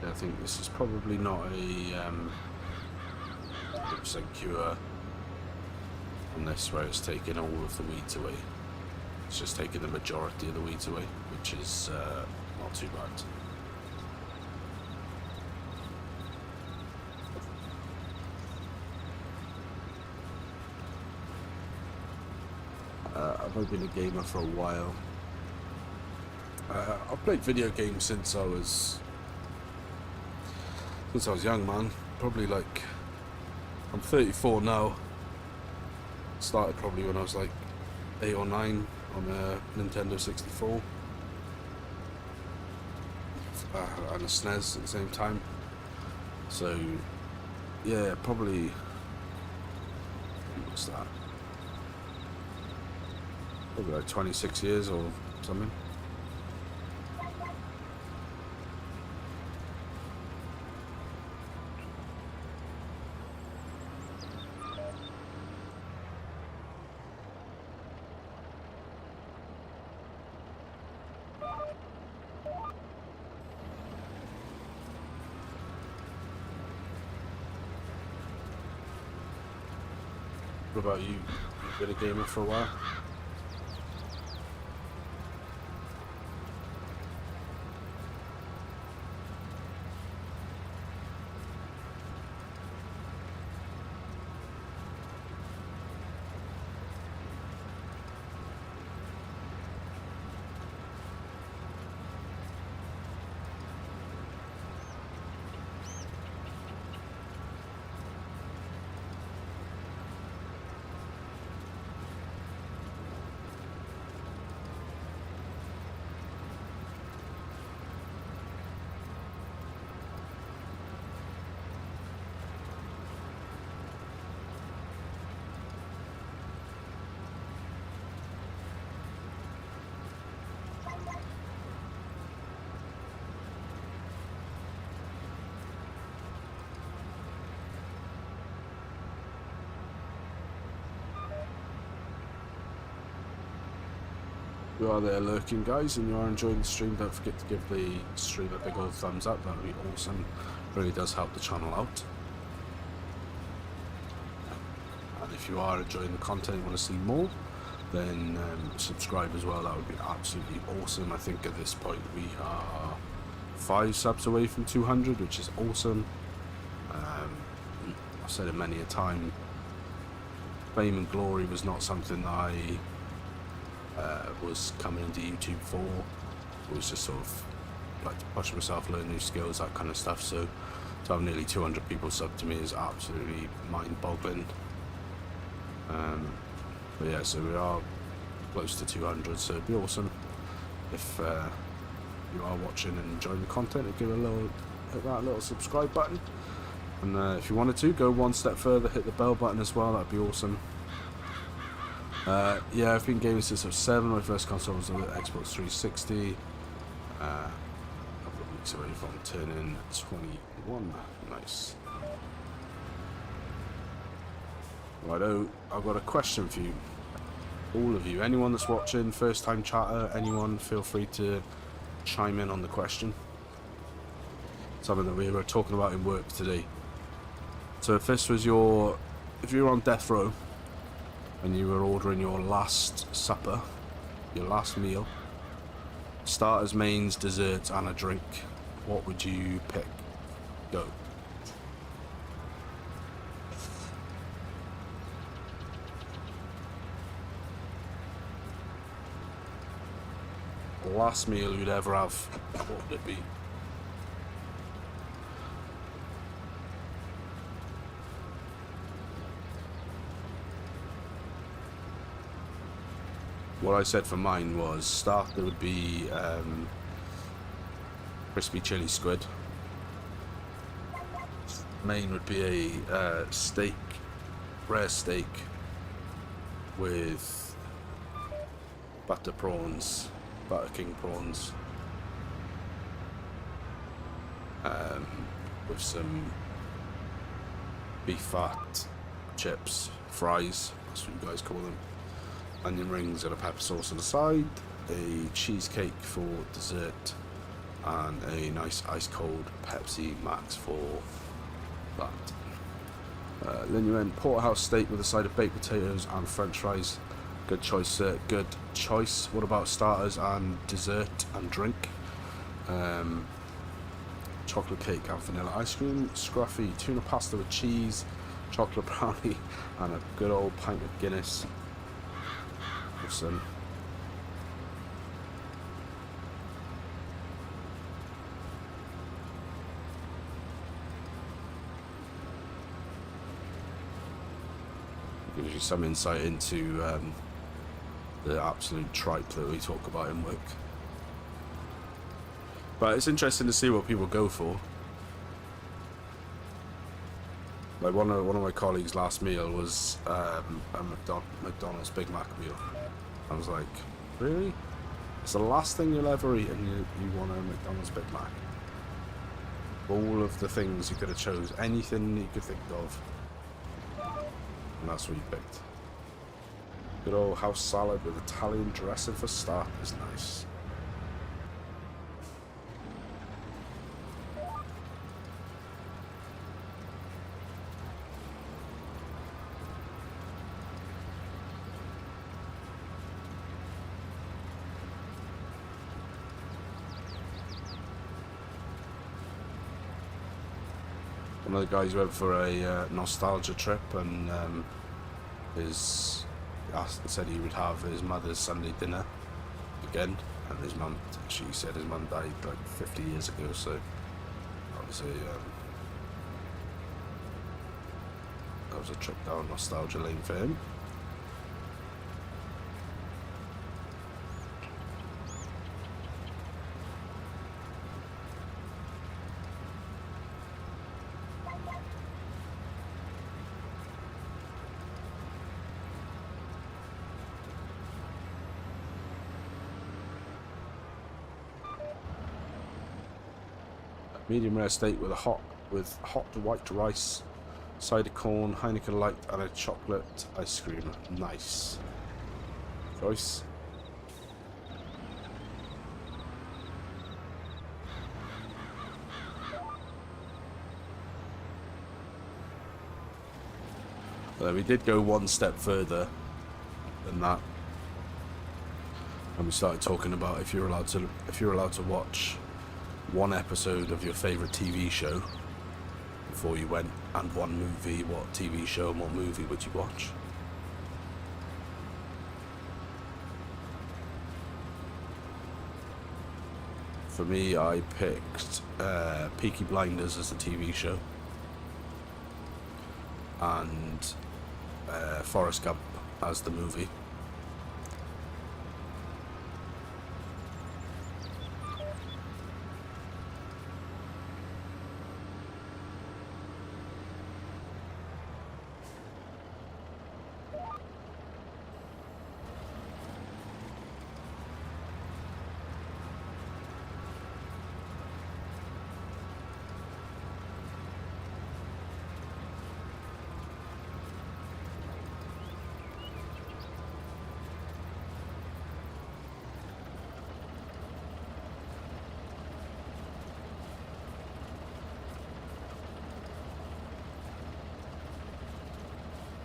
I think this is probably not a 100% cure on this, where it's taking all of the weeds away. It's just taking the majority of the weeds away, which is not too bad. I've only been a gamer for a while. I've played video games since I was young, man. Probably like, I'm 34 now. Started probably when I was like 8 or 9 on a Nintendo 64 and a SNES at the same time. So yeah, probably, what's that? Probably like 26 years or something. What about you? You've been a gamer for a while? You are there lurking, guys, and you are enjoying the stream, don't forget to give the stream a big old thumbs up. That would be awesome. Really does help the channel out. And if you are enjoying the content and want to see more, then subscribe as well. That would be absolutely awesome. I think at this point we are 5 subs away from 200, which is awesome. I've said it many a time, fame and glory was not something that I was coming into YouTube for. It was just sort of like to push myself, learn new skills, that kind of stuff. So to have nearly 200 people sub to me is absolutely mind-boggling. But yeah, so we are close to 200, so it'd be awesome if you are watching and enjoying the content, and give it a little, hit that little subscribe button. And if you wanted to, go one step further, hit the bell button as well. That'd be awesome. Yeah, I've been gaming since I was 7. My first console was the Xbox 360. A couple of weeks away from turning 21. Nice. Righto, I've got a question for you. All of you. Anyone that's watching, first time chatter, anyone, feel free to chime in on the question. Something that we were talking about in work today. So if this was your, if you were on death row and you were ordering your last supper, your last meal, starters, mains, desserts and a drink, what would you pick? Go. Last meal you'd ever have, what would it be? What I said for mine was starter would be crispy chili squid. Main would be a steak, rare steak with butter prawns, butter king prawns, with some beef fat, chips, fries, that's what you guys call them, onion rings and a pepper sauce on the side, a cheesecake for dessert, and a nice ice cold Pepsi Max for that. Then you went porterhouse steak with a side of baked potatoes and french fries. Good choice, sir. Good choice. What about starters and dessert and drink? Chocolate cake and vanilla ice cream, scruffy tuna pasta with cheese, chocolate brownie, and a good old pint of Guinness. Awesome. Gives you some insight into the absolute tripe that we talk about in work. But it's interesting to see what people go for. Like one of my colleagues' last meal was a McDonald's Big Mac meal. I was like, really? It's the last thing you'll ever eat, and you want a McDonald's Big Mac. All of the things you could have chose, anything you could think of, and that's what you picked. Good old house salad with Italian dressing for start is nice. One of the guys went for a nostalgia trip, and said he would have his mother's Sunday dinner again, and his mum, she said his mum died like 50 years ago, so obviously that was a trip down nostalgia lane for him. Medium rare steak with hot white rice, side of corn, Heineken Light, and a chocolate ice cream. Nice choice. We did go one step further than that, and we started talking about if you're allowed to watch one episode of your favourite TV show before you went, and one movie, what TV show and what movie would you watch? For me, I picked Peaky Blinders as the TV show, and Forrest Gump as the movie.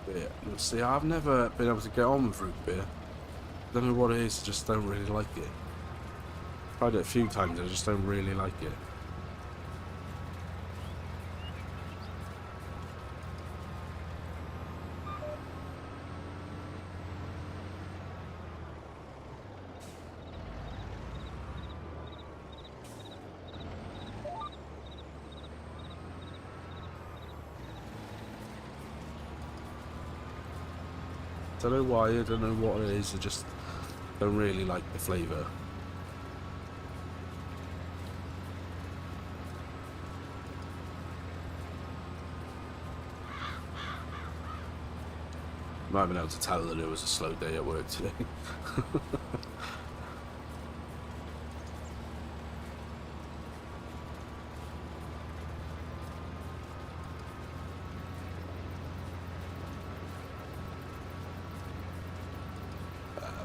Beer. See, I've never been able to get on with root beer. Don't know what it is, I just don't really like it. Tried it a few times, I just don't really like it. I don't know why, I don't know what it is, I just don't really like the flavour. Might have been able to tell that it was a slow day at work today.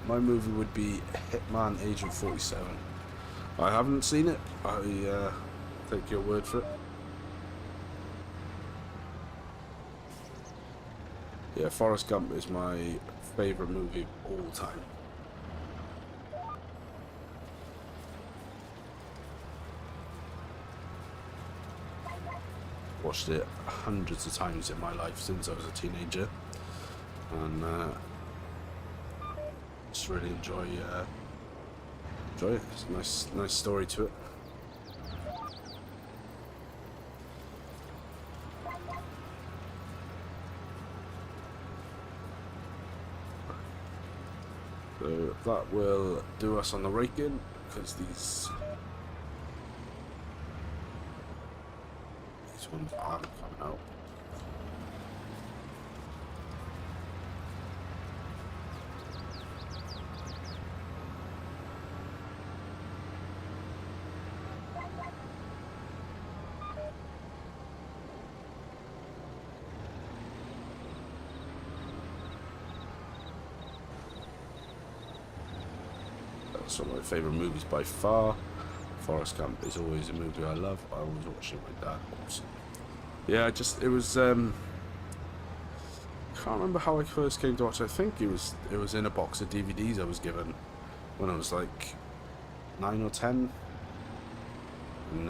My movie would be Hitman Agent 47. I haven't seen it. I take your word for it. Yeah, Forrest Gump is my favourite movie of all time. Watched it hundreds of times in my life since I was a teenager, and just really enjoy it. It's a nice story to it. So that will do us on the rake-in, because these ones aren't coming out. That's one of my favourite movies by far. Forest Gump is always a movie I love. I always watch it with my dad. Also. Yeah, it was. Can't remember how I first came to watch it. I think it was in a box of DVDs I was given when I was like 9 or 10, and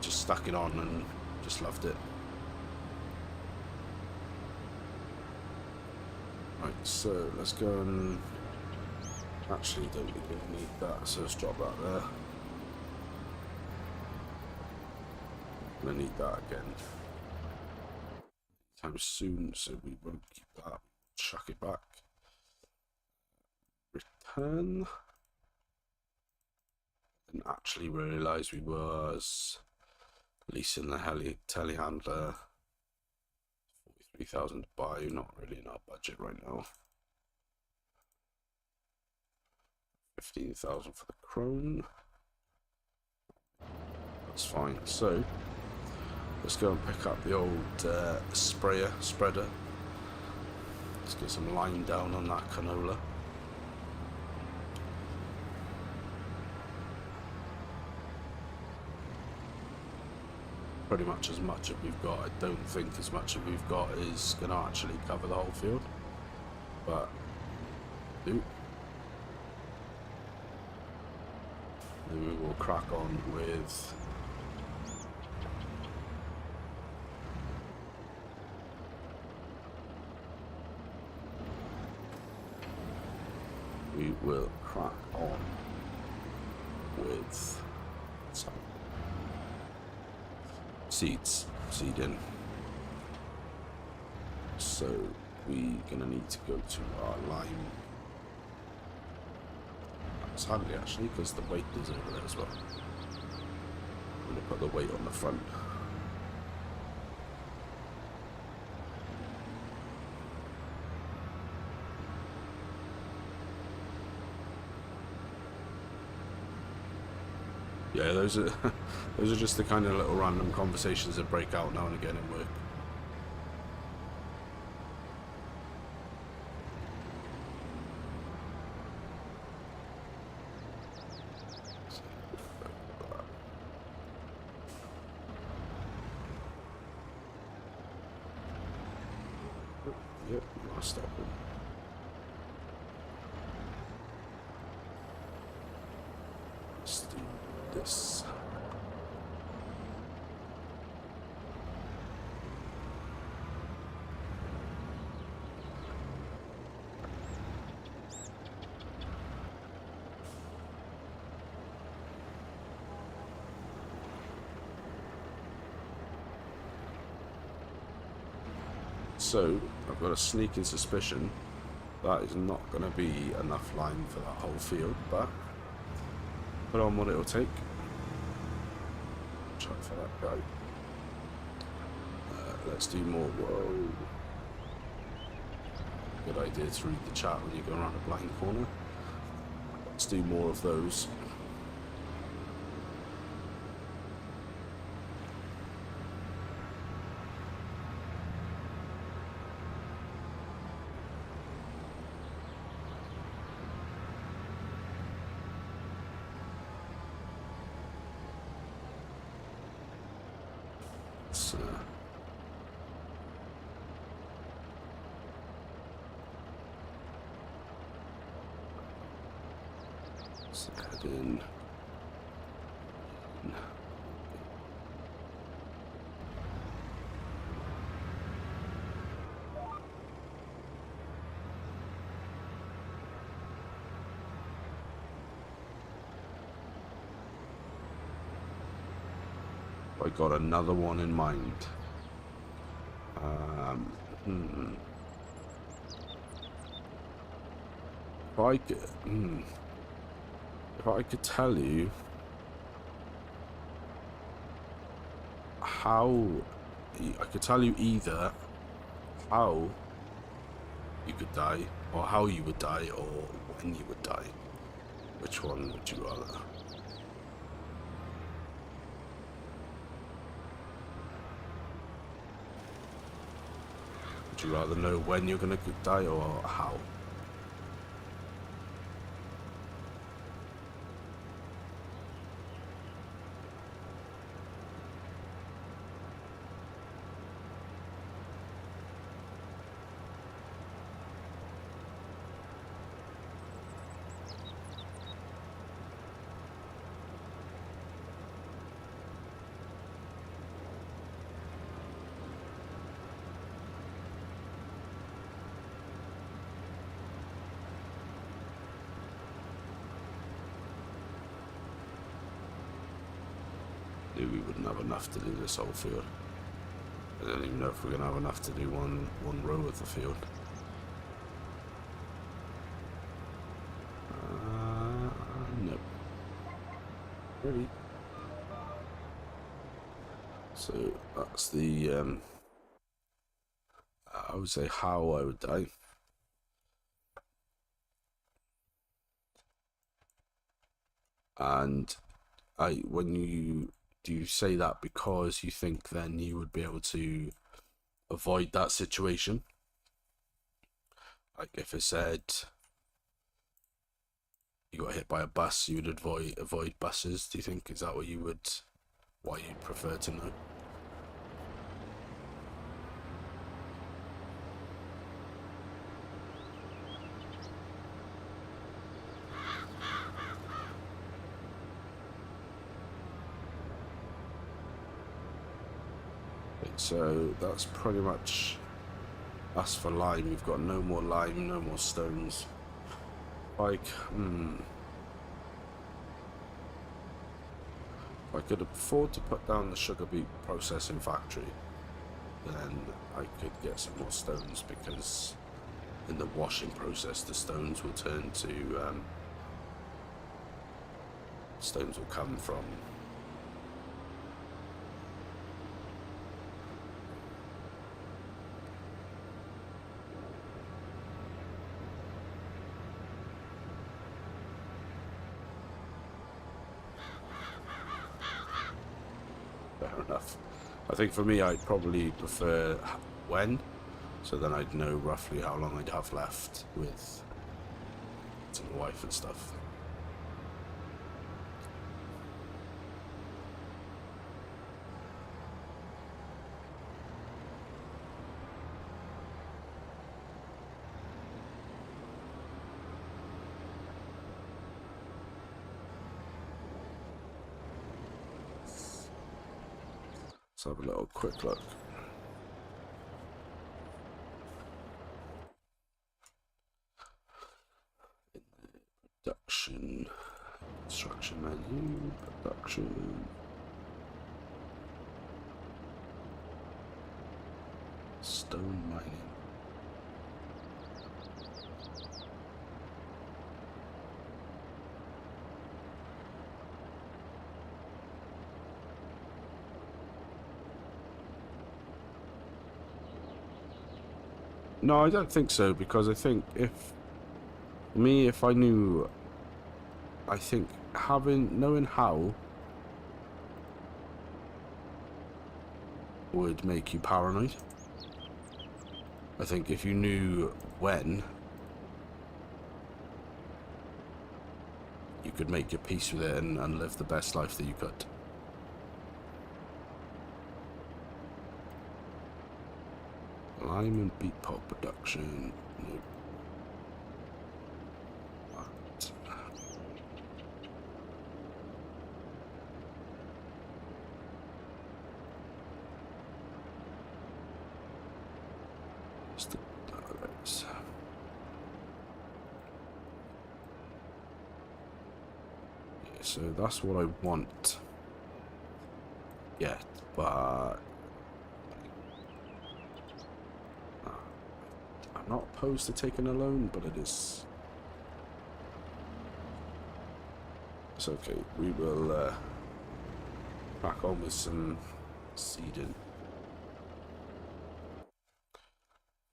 just stuck it on and just loved it. Right, so let's go and actually don't really need that, so let's drop that there. I'm gonna need that again time soon, so we won't keep that. Chuck it back. Return. Didn't actually realise we was leasing the telehandler. 43,000 to buy, not really in our budget right now. 15,000 for the crone. That's fine. So let's go and pick up the old spreader. Let's get some lime down on that canola. Pretty much as much as we've got. I don't think as much as we've got is going to actually cover the whole field, but then we will crack on with some seeding. So we're gonna need to go to our lime. That's handy actually, because the weight is over there as well. I'm gonna put the weight on the front. Yeah, those are just the kind of little random conversations that break out now and again in work. Yep, I'll stop it. Let's do this. So I've got a sneaking suspicion that is not going to be enough lime for that whole field, but put on what it'll take. Try for that guy. Let's do more. Whoa. Good idea to read the chat when you go around a blind corner. Let's do more of those. Let's add in. I got another one in mind. If I could tell you how, I could tell you either how you could die, or how you would die, or when you would die. Which one would you rather? Would you rather know when you're gonna die or how? knew we wouldn't have enough to do this whole field. I don't even know if we're going to have enough to do one row of the field. No. Really? So that's the, I would say how I would die. And do you say that because you think then you would be able to avoid that situation? Like if it said you got hit by a bus, you would avoid buses. Do you think is that what you would, why you'd prefer to know? So that's pretty much us for lime. We've got no more lime, no more stones. Like, if I could afford to put down the sugar beet processing factory, then I could get some more stones, because in the washing process the stones will turn to, stones will come from enough. I think for me I'd probably prefer when, so then I'd know roughly how long I'd have left with my wife and stuff. Let's have a little quick look. Production, construction menu, production, stone mining. No, I don't think so, because I think if I knew, I think knowing how would make you paranoid. I think if you knew when, you could make your peace with it and live the best life that you could. Lime and beet pulp production. Nope. What? Yeah, so that's what I want. Yeah, but I'm not opposed to taking a loan, but it is. It's okay. We will crack on with some seeding.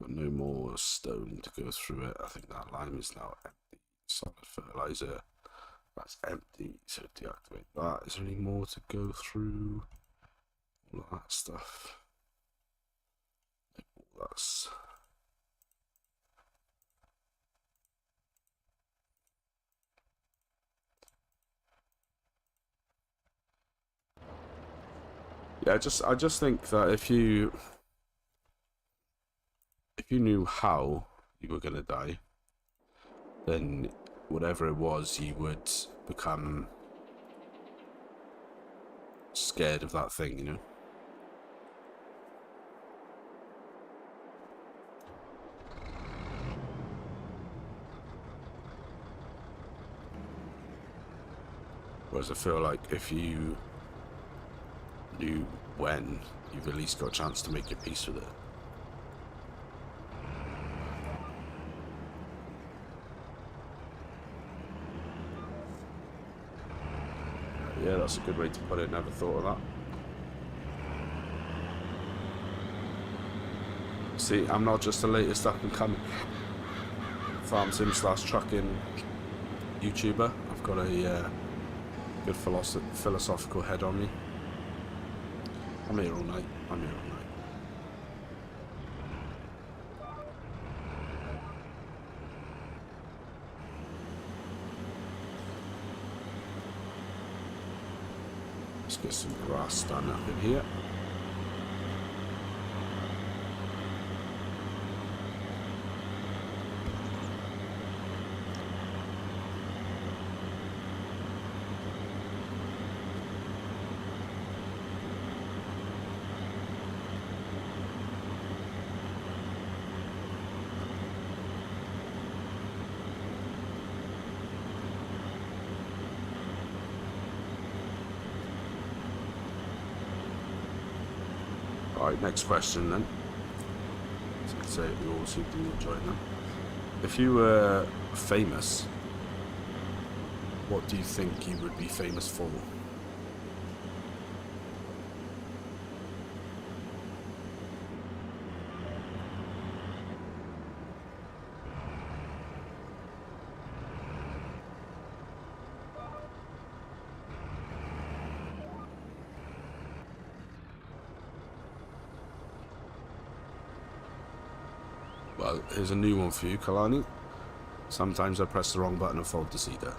Got no more stone to go through it. I think that lime is now empty. Solid fertilizer. That's empty. So deactivate that. Is there any more to go through? All that stuff. That's. Yeah, I just think that if you knew how you were gonna die, then whatever it was, you would become scared of that thing, you know? Whereas I feel like if you do when you've at least got a chance to make your peace with it. Yeah, that's a good way to put it. Never thought of that. See, I'm not just the latest up and coming farm sim / trucking YouTuber. I've got a good philosophical head on me. I'm here all night. I'm here all night. Let's get some grass done up in here. Alright, next question then. So we all seem to be enjoying them. If you were famous, what do you think you would be famous for? Well, here's a new one for you, Kalani. Sometimes I press the wrong button and fold the cedar.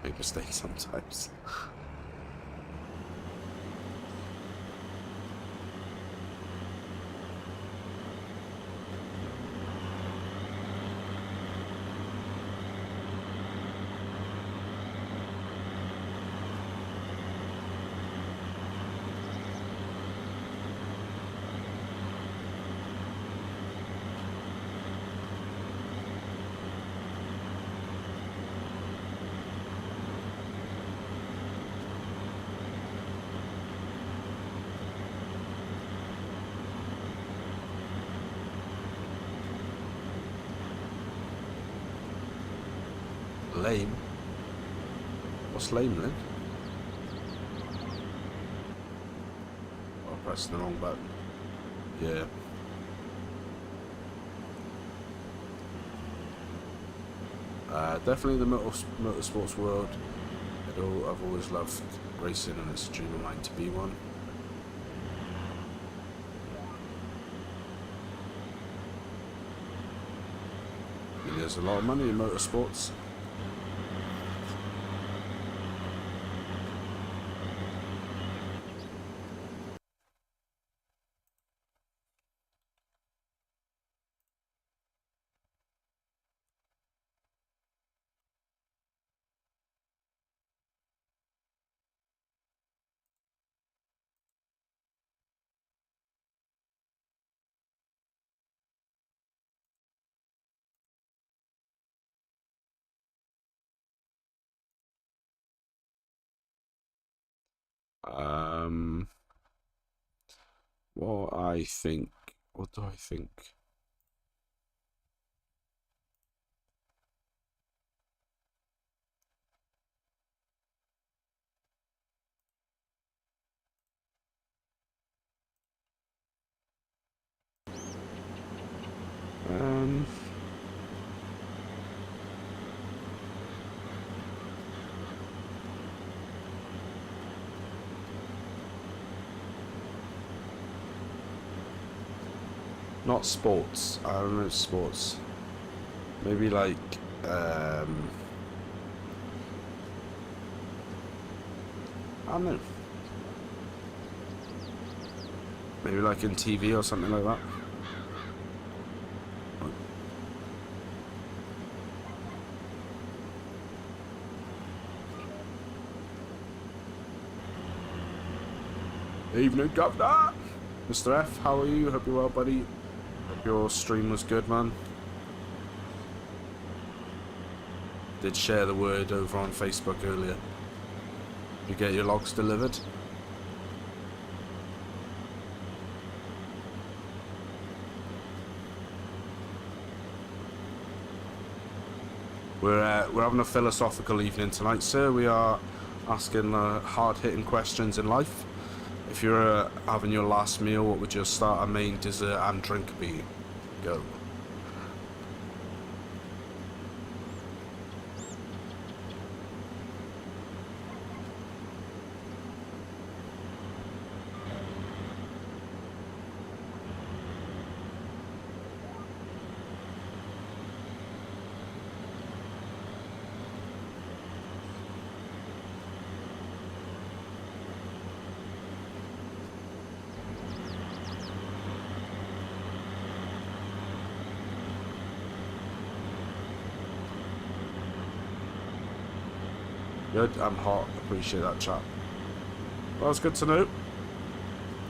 Make mistakes sometimes. Lame? What's lame then? Oh, I pressed the wrong button. Yeah. Definitely the motorsports world. I've always loved racing, and it's a dream of mine to be one. I mean, there's a lot of money in motorsports. What do I think? Not sports. I don't know sports. Maybe like I don't know. Maybe like in TV or something like that. Evening, Governor! Mr. F, how are you? Hope you're well, buddy. Hope your stream was good, man. Did share the word over on Facebook earlier. You get your logs delivered. We're having a philosophical evening tonight, sir. We are asking hard-hitting questions in life. If you're having your last meal, what would your starter, main, dessert, and drink be? Go. Good, I'm hot. Appreciate that, chat. Well, it's good to know.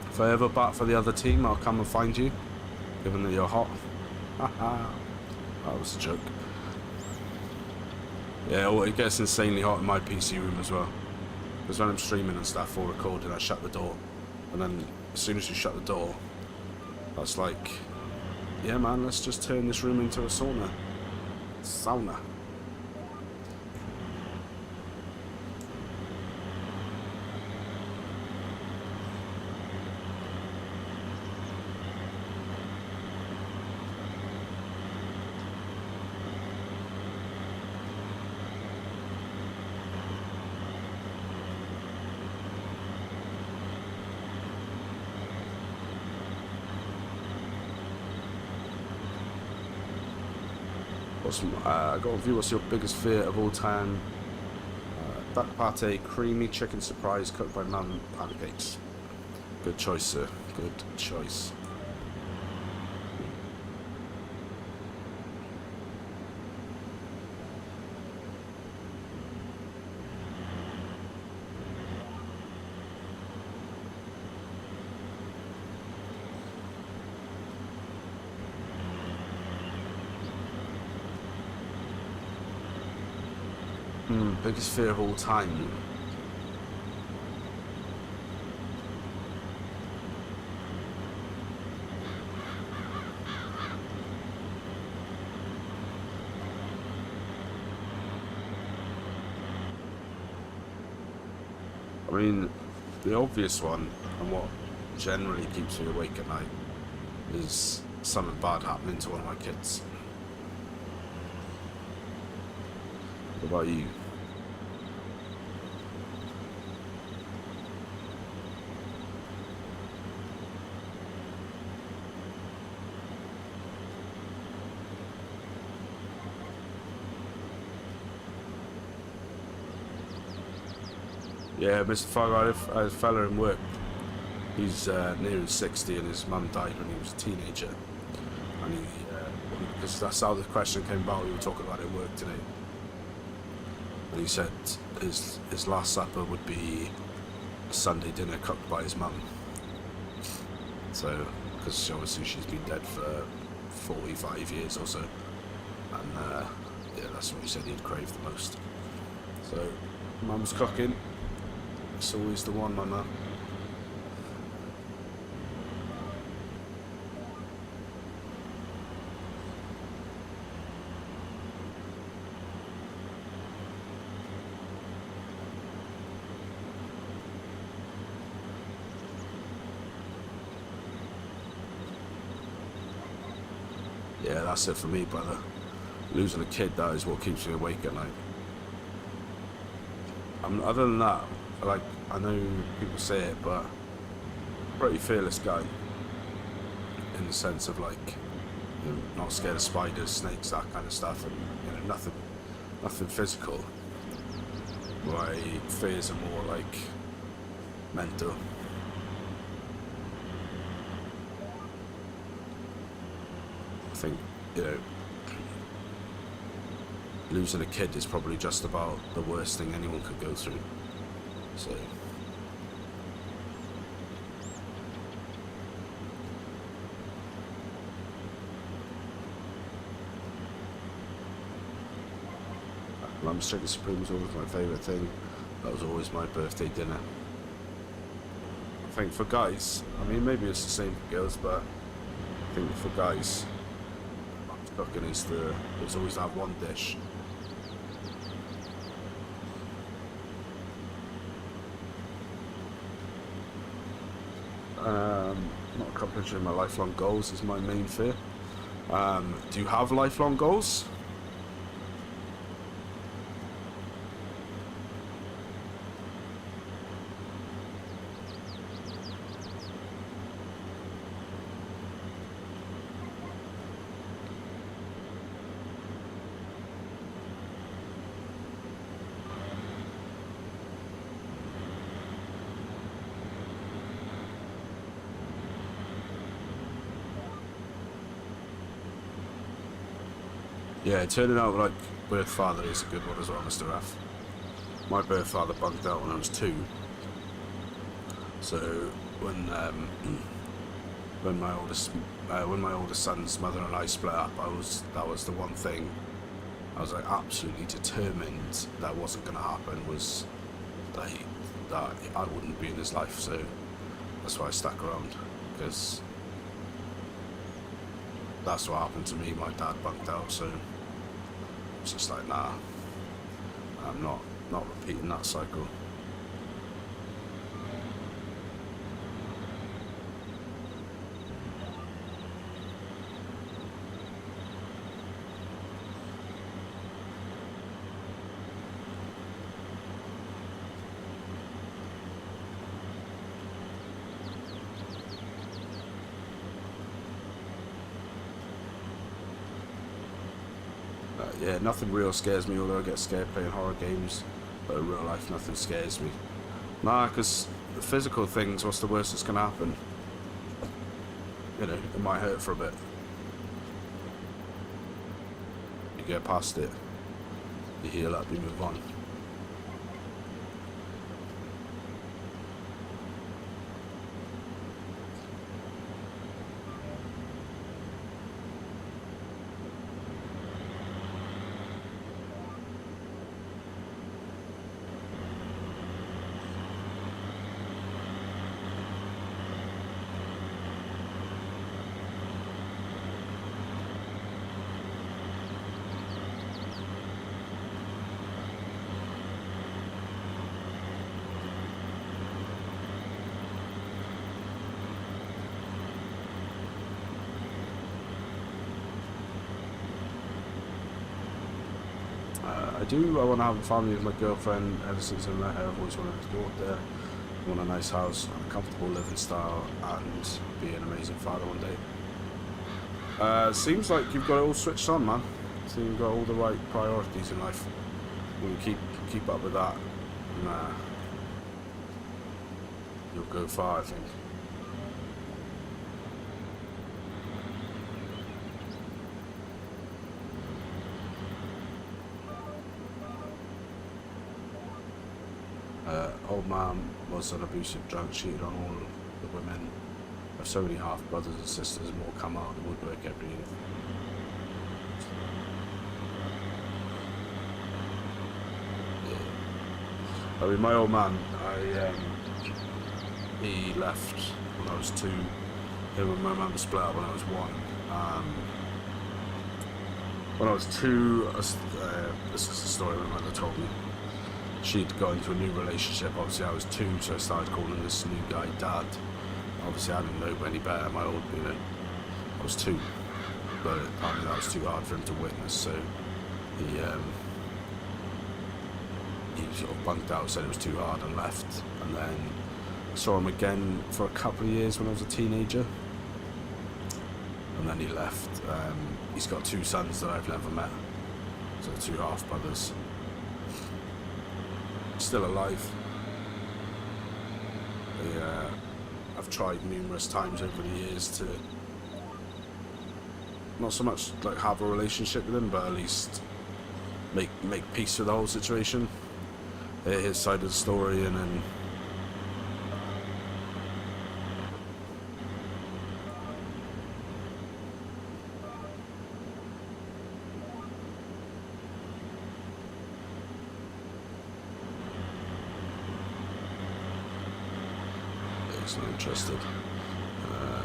If I ever bat for the other team, I'll come and find you, given that you're hot. Haha. That was a joke. Yeah, well, it gets insanely hot in my PC room as well. Because when I'm streaming and stuff or recording, I shut the door. And then as soon as you shut the door, that's like, yeah, man, let's just turn this room into a sauna. Sauna. I got a view. What's your biggest fear of all time? Duck pate, creamy chicken surprise cooked by mum, pancakes. Good choice, sir. Good choice. Biggest fear of all time. I mean, the obvious one, and what generally keeps me awake at night, is something bad happening to one of my kids. What about you? Yeah, Mr. Fargo, I had a fella in work. He's nearing 60 and his mum died when he was a teenager. And he, because that's how the question came about, we were talking about it at work today. And he said his last supper would be a Sunday dinner cooked by his mum. So, because obviously she's been dead for 45 years or so. And yeah, that's what he said he'd crave the most. So, mum's cooking. It's always the one, my man. Yeah, that's it for me, brother. Losing a kid, that is what keeps me awake at night. Other than that, like, I know people say it, but pretty fearless guy in the sense of, like, you know, not scared of spiders, snakes, that kind of stuff, and you know, nothing physical. My fears are more like mental. I think, you know, losing a kid is probably just about the worst thing anyone could go through. So Lamb chicken supreme is always my favourite thing. That was always my birthday dinner. I think for guys, I mean, maybe it's the same for girls, but I think for guys, cooking is there's always that one dish. Not accomplishing my lifelong goals is my main fear. Do you have lifelong goals? Yeah, turning out like birth father is a good one as well, Mr. F. My birth father bunked out when I was 2. So when my oldest son's mother and I split up, that was the one thing I was like absolutely determined that wasn't going to happen, was that I wouldn't be in his life. So that's why I stuck around, because that's what happened to me. My dad bunked out, so it's just like, nah, I'm not repeating that cycle. Yeah, nothing real scares me, although I get scared playing horror games, but in real life nothing scares me. Nah, because the physical things, what's the worst that's going to happen? You know, it might hurt for a bit. You get past it, you heal up, you move on. I want to have a family with my girlfriend. Ever since I met her, I've always wanted to go up there. I want a nice house, and a comfortable living style, and be an amazing father one day. Seems like you've got it all switched on, man. So you've got all the right priorities in life. When you keep up with that, you'll go far, I think. Old man was an abusive drunk, cheated on all the women. I have so many half brothers and sisters, more come out of the woodwork every year. Yeah. I mean, my old man, he left when I was 2. Him and my mum split up when I was 1. When I was 2, this is the story my mother told me. She'd got into a new relationship. Obviously I was 2, so I started calling this new guy Dad. Obviously I didn't know any better. I was 2, but apparently that was too hard for him to witness, so he sort of bunked out, said it was too hard, and left. And then I saw him again for a couple of years when I was a teenager, and then he left. He's got 2 sons that I've never met, so 2 half brothers. Still alive. I've tried numerous times over the years to not so much like have a relationship with him, but at least make peace with the whole situation, hear his side of the story, and then He's not interested.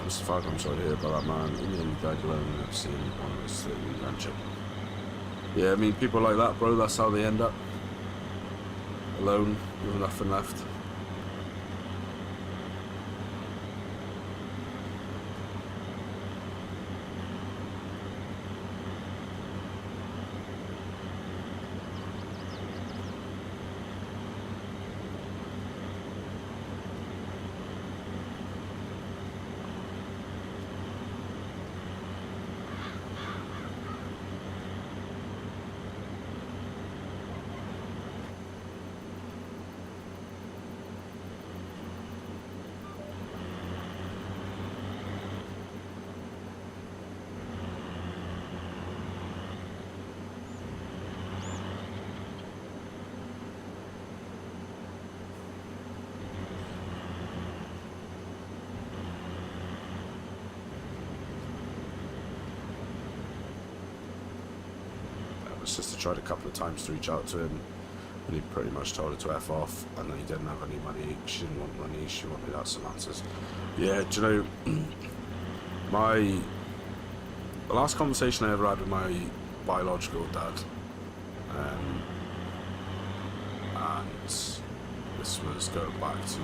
Mr. Falcon, I'm sorry to hear about that man. In the end, he died alone. I've seen one of his grandchildren. Yeah, I mean, people like that, bro, that's how they end up. Alone, with nothing left. My sister tried a couple of times to reach out to him, and he pretty much told her to F off, and then he didn't have any money. She didn't want money, she wanted out some answers. Yeah, do you know, the last conversation I ever had with my biological dad, and this was going back to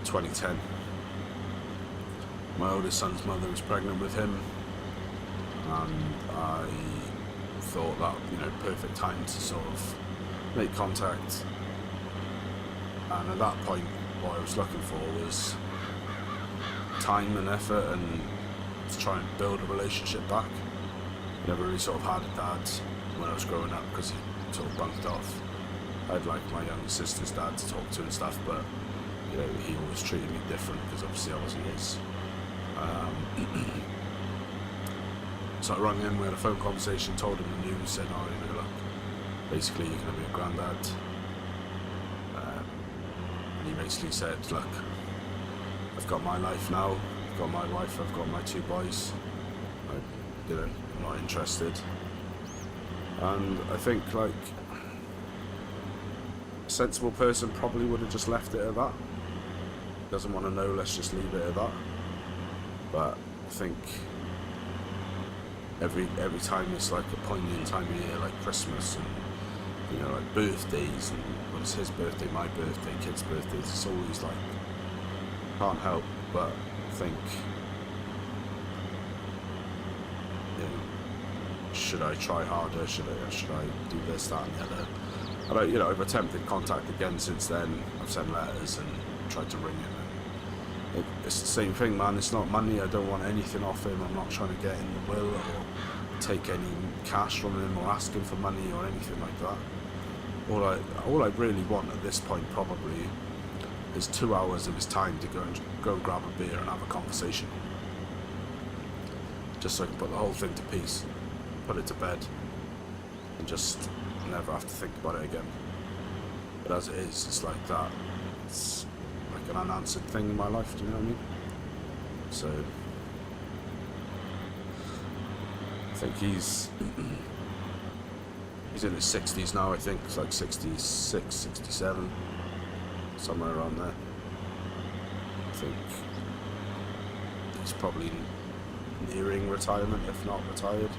2010. My oldest son's mother was pregnant with him, and I thought that, you know, perfect time to sort of make contact. And at that point, what I was looking for was time and effort, and to try and build a relationship back. Never really sort of had a dad when I was growing up, because he sort of bunked off. I had like my younger sister's dad to talk to and stuff, but you know, he always treated me different because obviously I wasn't his. So I rang him, we had a phone conversation, told him the news, said, oh, you know, look, basically you're going to be a granddad. And he basically said, look, I've got my life now, I've got my wife, I've got my 2 boys, I'm not interested. And I think, like, a sensible person probably would have just left it at that. Doesn't want to know, let's just leave it at that. But I think every time it's like a poignant time of year, like Christmas and, you know, like birthdays, and when it's his birthday, my birthday, kids' birthdays, it's always like, can't help but think, you know, should I try harder, should I do this, that and the other. And you know, I've attempted contact again since then. I've sent letters and tried to ring him. It's the same thing, man. It's not money. I don't want anything off him. I'm not trying to get in the will or take any cash from him or ask him for money or anything like that. All I really want at this point probably is 2 hours of his time to go and grab a beer and have a conversation, just so I can put the whole thing to peace, put it to bed, and just never have to think about it again. But as it is, it's like that. It's like an unanswered thing in my life, do you know what I mean? So I think he's in his 60s now, I think. It's like 66, 67, somewhere around there. I think he's probably nearing retirement, if not retired.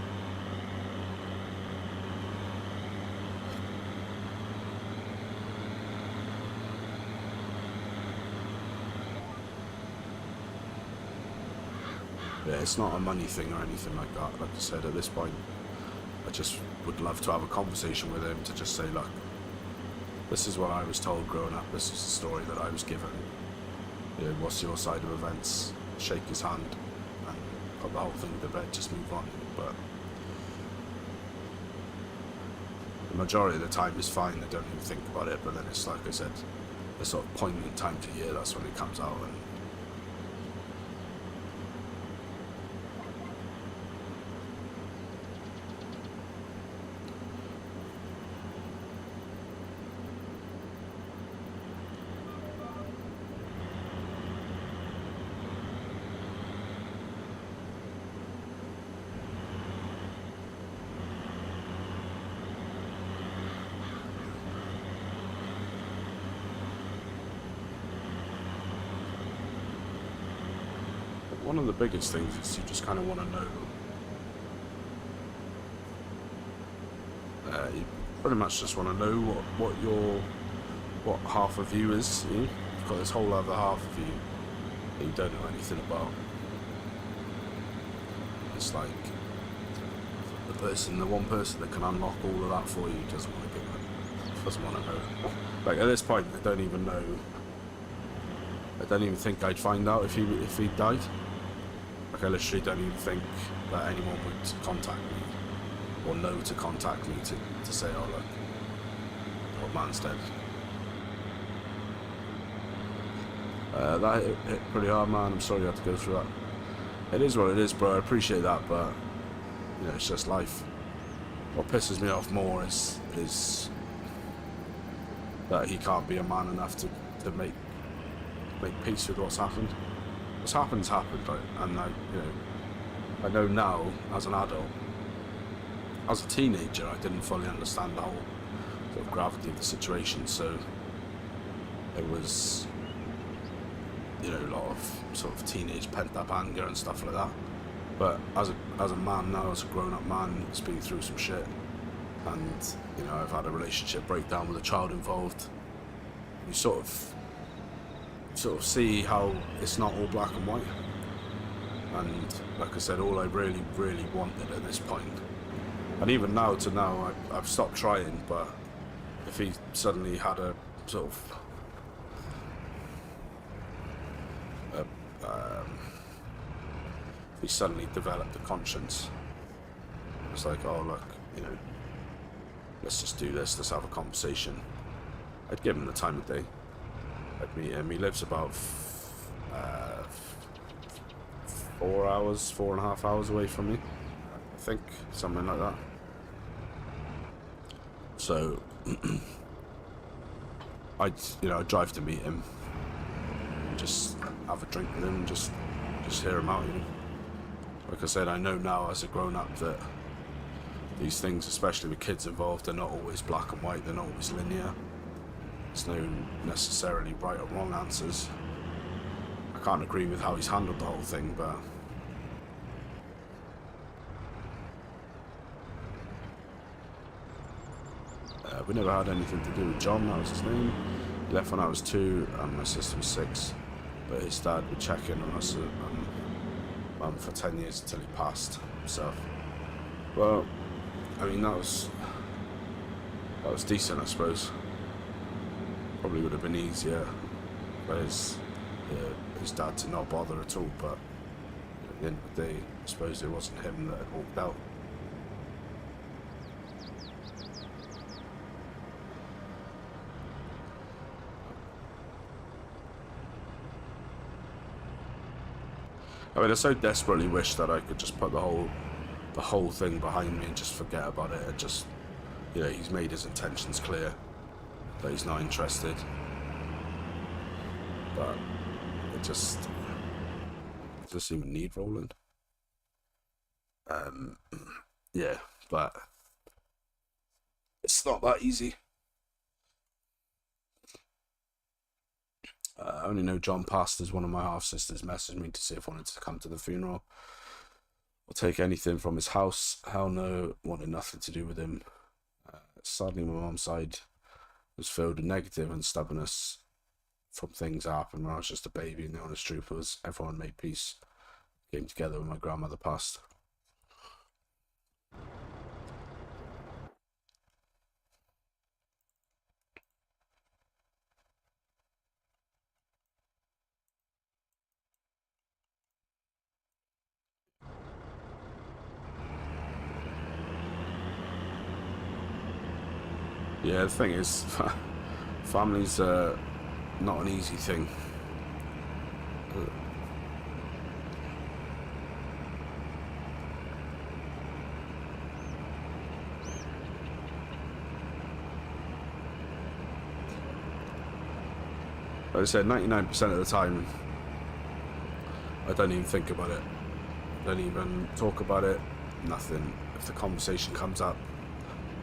Yeah, it's not a money thing or anything like that. Like I said, at this point, I just would love to have a conversation with him to just say, look, this is what I was told growing up. This is the story that I was given. You know, what's your side of events? Shake his hand and put the whole thing to bed. Just move on. But the majority of the time is fine. I don't even think about it. But then it's like I said, the sort of poignant time to year. That's when it comes out. And one of the biggest things is you just kind of want to know. You pretty much just want to know what half of you is. You've got this whole other half of you that you don't know anything about. It's like the one person that can unlock all of that for you doesn't want to give it. Doesn't want to know. Like at this point, I don't even know. I don't even think I'd find out if he died. Like I literally don't even think that anyone would contact me or know to contact me to say, oh look, the old man's dead. That hit pretty hard, man. I'm sorry you had to go through that. It is what it is, bro. I appreciate that, but you know, it's just life. What pisses me off more is that he can't be a man enough to make peace with what's happened. What's happened's happened, right? And I know now as an adult. As a teenager, I didn't fully understand the whole sort of gravity of the situation, so it was, you know, a lot of sort of teenage pent-up anger and stuff like that. But as a man now, as a grown-up man, it's been through some shit, and you know, I've had a relationship breakdown with a child involved. You sort of see how it's not all black and white, and like I said, all I really wanted at this point, and even now I've stopped trying, but if he suddenly had a sort of if he suddenly developed a conscience, it's like, oh look, you know, let's just do this, let's have a conversation. I'd give him the time of day. I'd meet him. He lives about 4.5 hours away from me, I think, something like that. So I'd drive to meet him, just have a drink with him, just hear him out. You know, like I said, I know now as a grown-up that these things, especially with kids involved, they're not always black and white. They're not always linear. There's no necessarily right or wrong answers. I can't agree with how he's handled the whole thing, but we never had anything to do with John, that was his name. He left when I was 2 and my sister was 6, but his dad would check in on us and Mum for 10 years until he passed himself. Well, I mean, that was decent, I suppose. Probably would have been easier for his dad to not bother at all, but at the end of the day, I suppose it wasn't him that had walked out. I mean, I so desperately wish that I could just put the whole thing behind me and just forget about it, and just, you know, he's made his intentions clear that he's not interested, but it just doesn't even need rolling. Yeah, but it's not that easy. I only know John passed as one of my half-sisters messaged me to see if I wanted to come to the funeral or take anything from his house. Hell no, wanted nothing to do with him. Sadly, my mum's side was filled with negative and stubbornness from things that happened when I was just a baby, and the honest truth was everyone made peace, came together when my grandmother passed. Yeah, the thing is, family's not an easy thing. Like I said, 99% of the time, I don't even think about it. I don't even talk about it, nothing. If the conversation comes up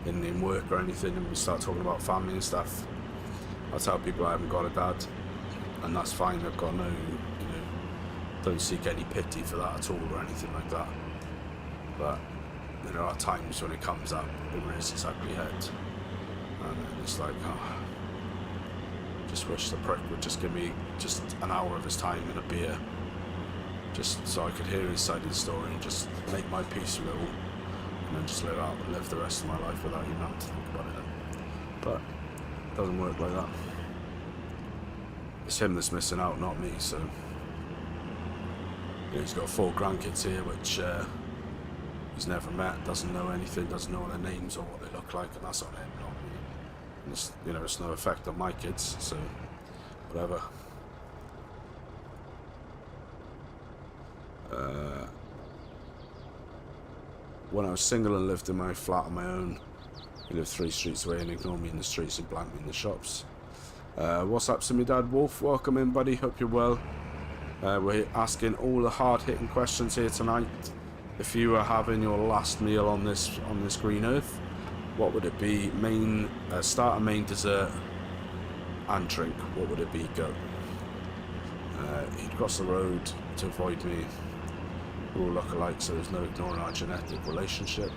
in work or anything and we start talking about family and stuff, I tell people I haven't got a dad, and that's fine. I've got no, don't seek any pity for that at all or anything like that. But there are times when it comes up, it rears its ugly head, and it's like, oh, just wish the prick would just give me just an hour of his time and a beer, just so I could hear his side of the story and just make my peace with it all, and then just live the rest of my life without even having to think about it. But it doesn't work like that. It's him that's missing out, not me. So he's got 4 grandkids here, which he's never met, doesn't know anything, doesn't know their names or what they look like, and that's on him, not me. And it's, it's no effect on my kids, so whatever. When I was single and lived in my flat on my own, he lived 3 streets away and ignored me in the streets and blanked me in the shops. What's up to me, Dad Wolf? Welcome in, buddy. Hope you're well. We're asking all the hard-hitting questions here tonight. If you were having your last meal on this green earth, what would it be? Main starter, main dessert, and drink. What would it be? Go. He'd cross the road to avoid me. We all look alike, so there's no ignoring our genetic relationship.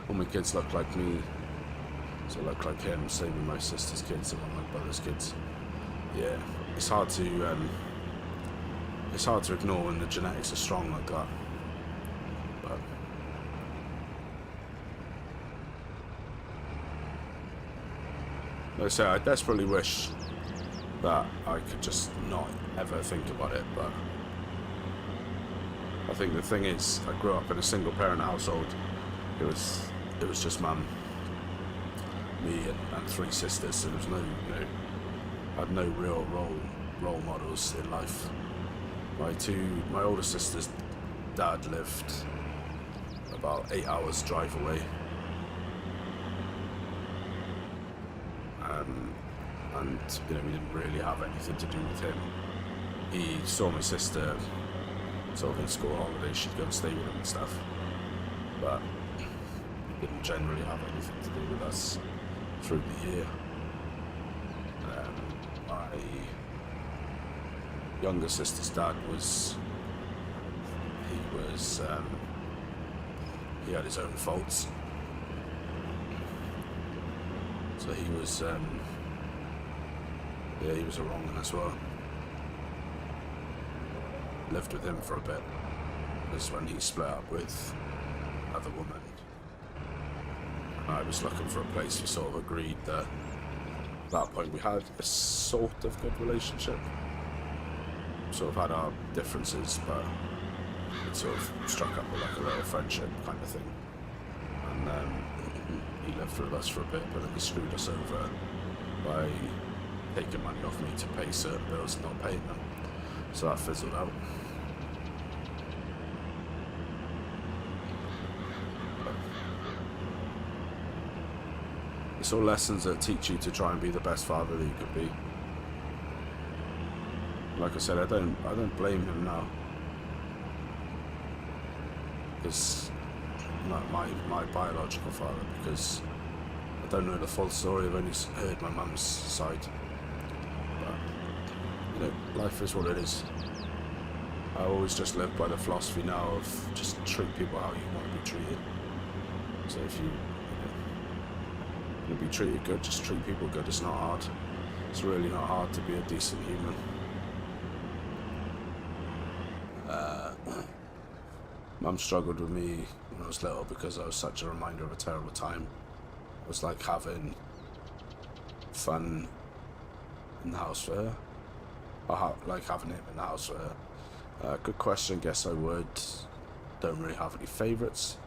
All my kids look like me, so I look like him. Same with my sister's kids and my brother's kids. Yeah, it's hard to ignore when the genetics are strong like that. But like I say, I desperately wish that I could just not ever think about it, but I think the thing is, I grew up in a single parent household. It was just mum, me and 3 sisters, so there was no, I had no real role models in life. My older sister's dad lived about 8 hours drive away, and we didn't really have anything to do with him. He saw my sister sort of in school holidays, she'd go and stay with him and stuff, but he didn't generally have anything to do with us through the year. My younger sister's dad he had his own faults, so he was a wrong one as well. Lived with him for a bit. That's when he split up with another woman. And I was looking for a place. We sort of agreed that at that point we had a sort of good relationship. Sort of had our differences, but it sort of struck up with like a little friendship kind of thing. And he lived with us for a bit, but then he screwed us over by taking money off me to pay certain bills and not paying them. So that fizzled out. It's all lessons that teach you to try and be the best father that you could be. Like I said, I don't blame him now, because my biological father, because I don't know the full story. I've only heard my mum's side. But life is what it is. I always just live by the philosophy now of just treat people how you want to be treated. So if you be treated good, just treat people good. It's not hard. It's really not hard to be a decent human. Mum struggled with me when I was little because I was such a reminder of a terrible time. It was like having fun in the house for her, or like having him in the house for her. Good question. Guess I would. Don't really have any favourites.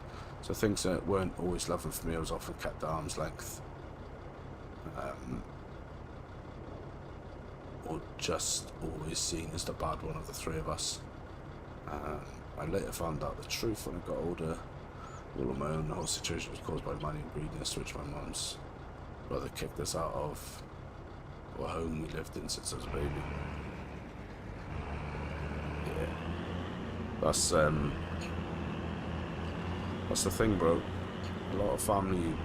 So things that weren't always loving for me, I was often kept at arm's length. Or just always seen as the bad one of the 3 of us. I later found out the truth when I got older. All on my own. The whole situation was caused by money and greediness, which my mum's brother kicked us out of a home we lived in since I was a baby. Yeah, that's the thing, bro. A lot of family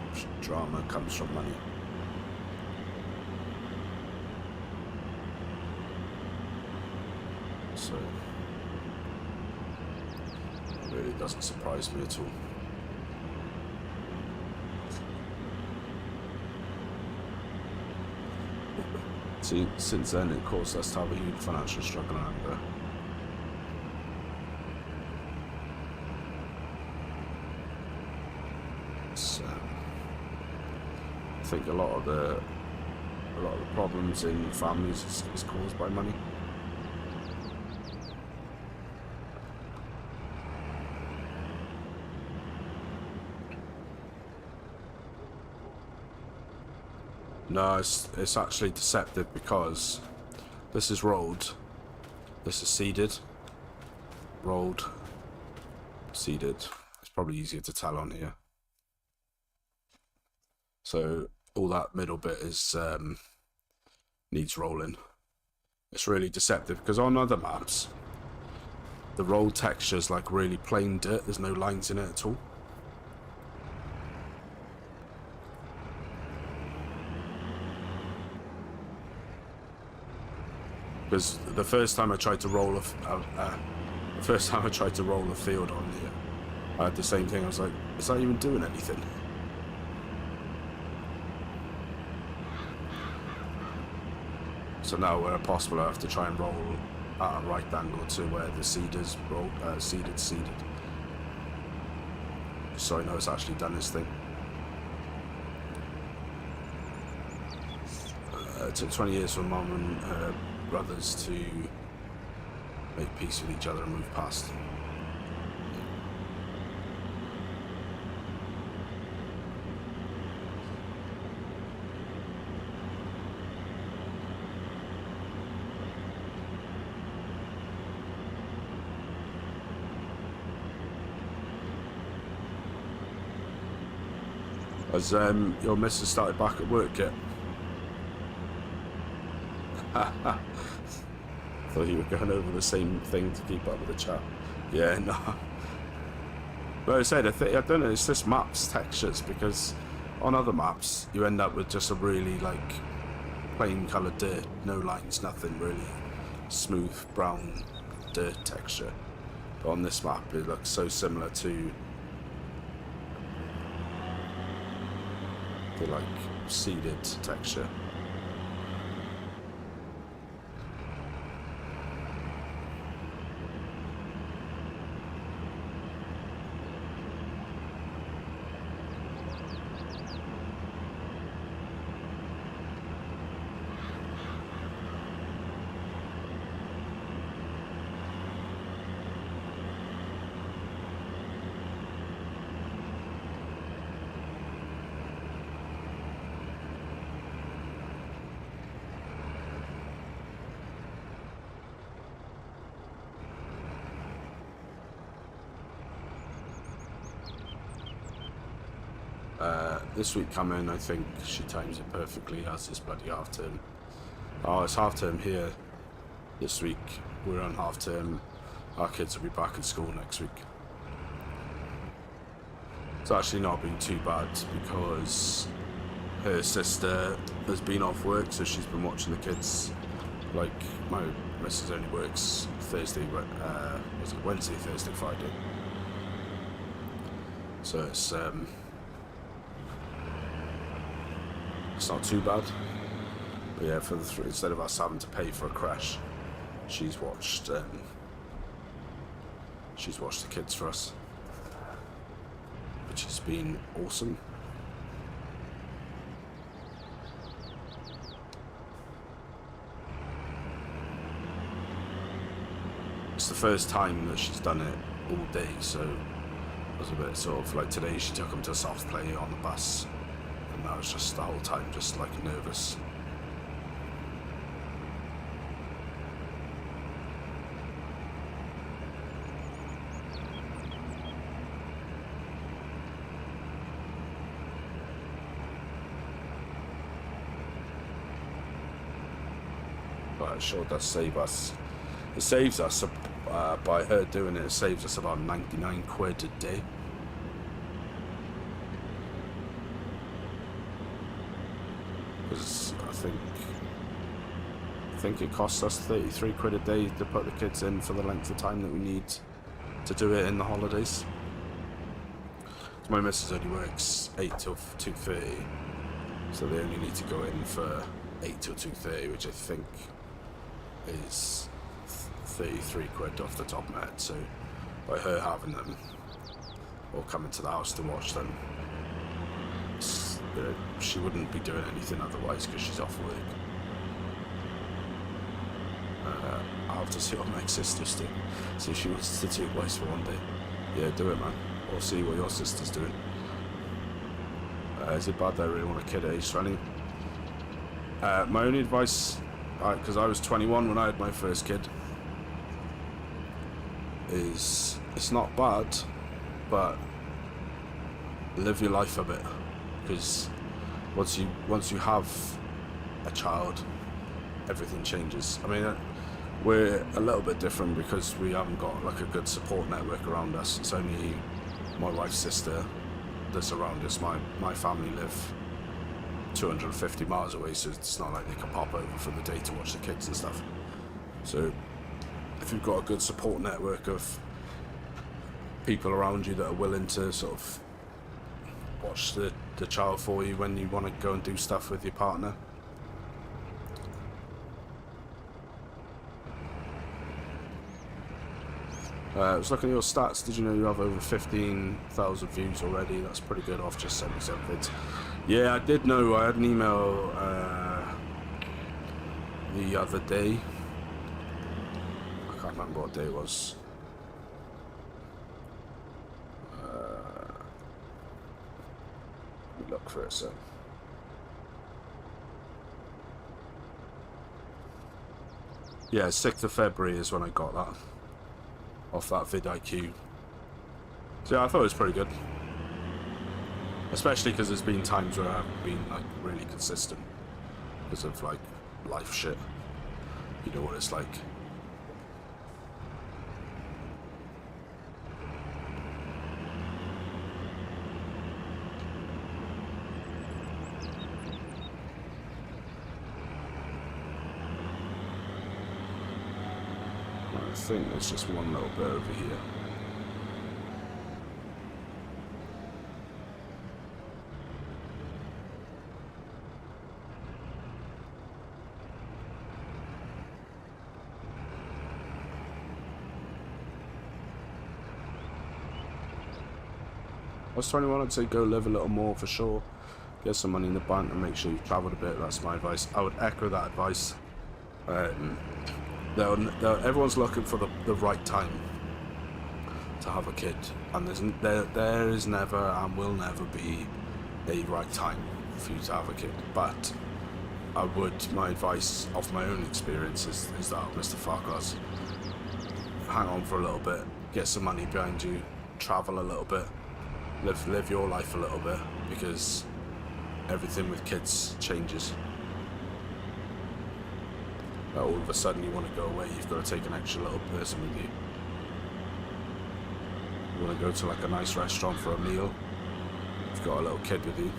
drama comes from money. So it really doesn't surprise me at all. See, since then it caused us to have a huge financial struggle and anger. I think a lot of the problems in families is caused by money. No, it's actually deceptive because this is rolled, this is seeded, rolled, seeded. It's probably easier to tell on here. So all that middle bit is needs rolling. It's really deceptive because on other maps, the rolled texture is like really plain dirt. There's no lines in it at all. Because the first time I tried to roll a field on here, I had the same thing. I was like, is that even doing anything? So now, where possible, I have to try and roll at a right angle to where the seed is rolled, seeded. So I know it's actually done its thing. It took 20 years for Mum and her brothers to make peace with each other and move past. Has your missus started back at work yet? Thought you were going over the same thing to keep up with the chat. Yeah, no. But I said, I don't know, it's just maps textures, because on other maps you end up with just a really like plain coloured dirt, no lines, nothing, really smooth brown dirt texture. But on this map it looks so similar to the like seeded texture. This week coming, I think she times it perfectly, as this bloody half term. Oh, it's half term here this week. We're on half term. Our kids will be back in school next week. It's actually not been too bad because her sister has been off work, so she's been watching the kids. Like, my missus only works Thursday, was it Wednesday, Thursday, Friday. So it's not too bad. But yeah, for the instead of us having to pay for a crash, she's watched the kids for us, which has been awesome. It's the first time that she's done it all day, so it was a bit sort of like today she took them to soft play on the bus, and I was just the whole time just like nervous. But it sure does save us. It saves us, by her doing it, it saves us about 99 quid a day. Because I think think it costs us 33 quid a day to put the kids in for the length of time that we need to do it in the holidays. So my missus only works 8 till 2:30, so they only need to go in for 8 till 2:30, which I think is 33 quid off the top of my head. So by her having them or coming to the house to watch them, she wouldn't be doing anything otherwise because she's off work. I'll have to see what my sister's doing. See if she wants to do twice for one day. Yeah, do it, man. Or see what your sister's doing. Is it bad that I really want a kid at age 20? My only advice, because I was 21 when I had my first kid, is it's not bad, but live your life a bit. Because once you have a child, everything changes. I mean, we're a little bit different because we haven't got like a good support network around us. It's only my wife's sister that's around us. My family live 250 miles away, so it's not like they can pop over for the day to watch the kids and stuff. So if you've got a good support network of people around you that are willing to sort of watch the child for you when you want to go and do stuff with your partner. I was looking at your stats. Did you know you have over 15,000 views already? That's pretty good off just 77 vids. Yeah, I did know. I had an email the other day. I can't remember what day it was. Let me look for it, so. Yeah, 6th of February is when I got that. Off that vidIQ. So yeah, I thought it was pretty good. Especially because there's been times where I haven't been like really consistent because of like life shit. You know what it's like. I think there's just one little bit over here. I was 21, I'd say go live a little more for sure. Get some money in the bank and make sure you've travelled a bit. That's my advice. I would echo that advice. Everyone's looking for the right time to have a kid, and there is never and will never be a right time for you to have a kid. But my advice off my own experience is that of Mr. Farquhar's. Hang on for a little bit, get some money behind you, travel a little bit, live your life a little bit, because everything with kids changes. All of a sudden you want to go away, you've got to take an extra little person with you. You want to go to like a nice restaurant for a meal, you've got a little kid with you.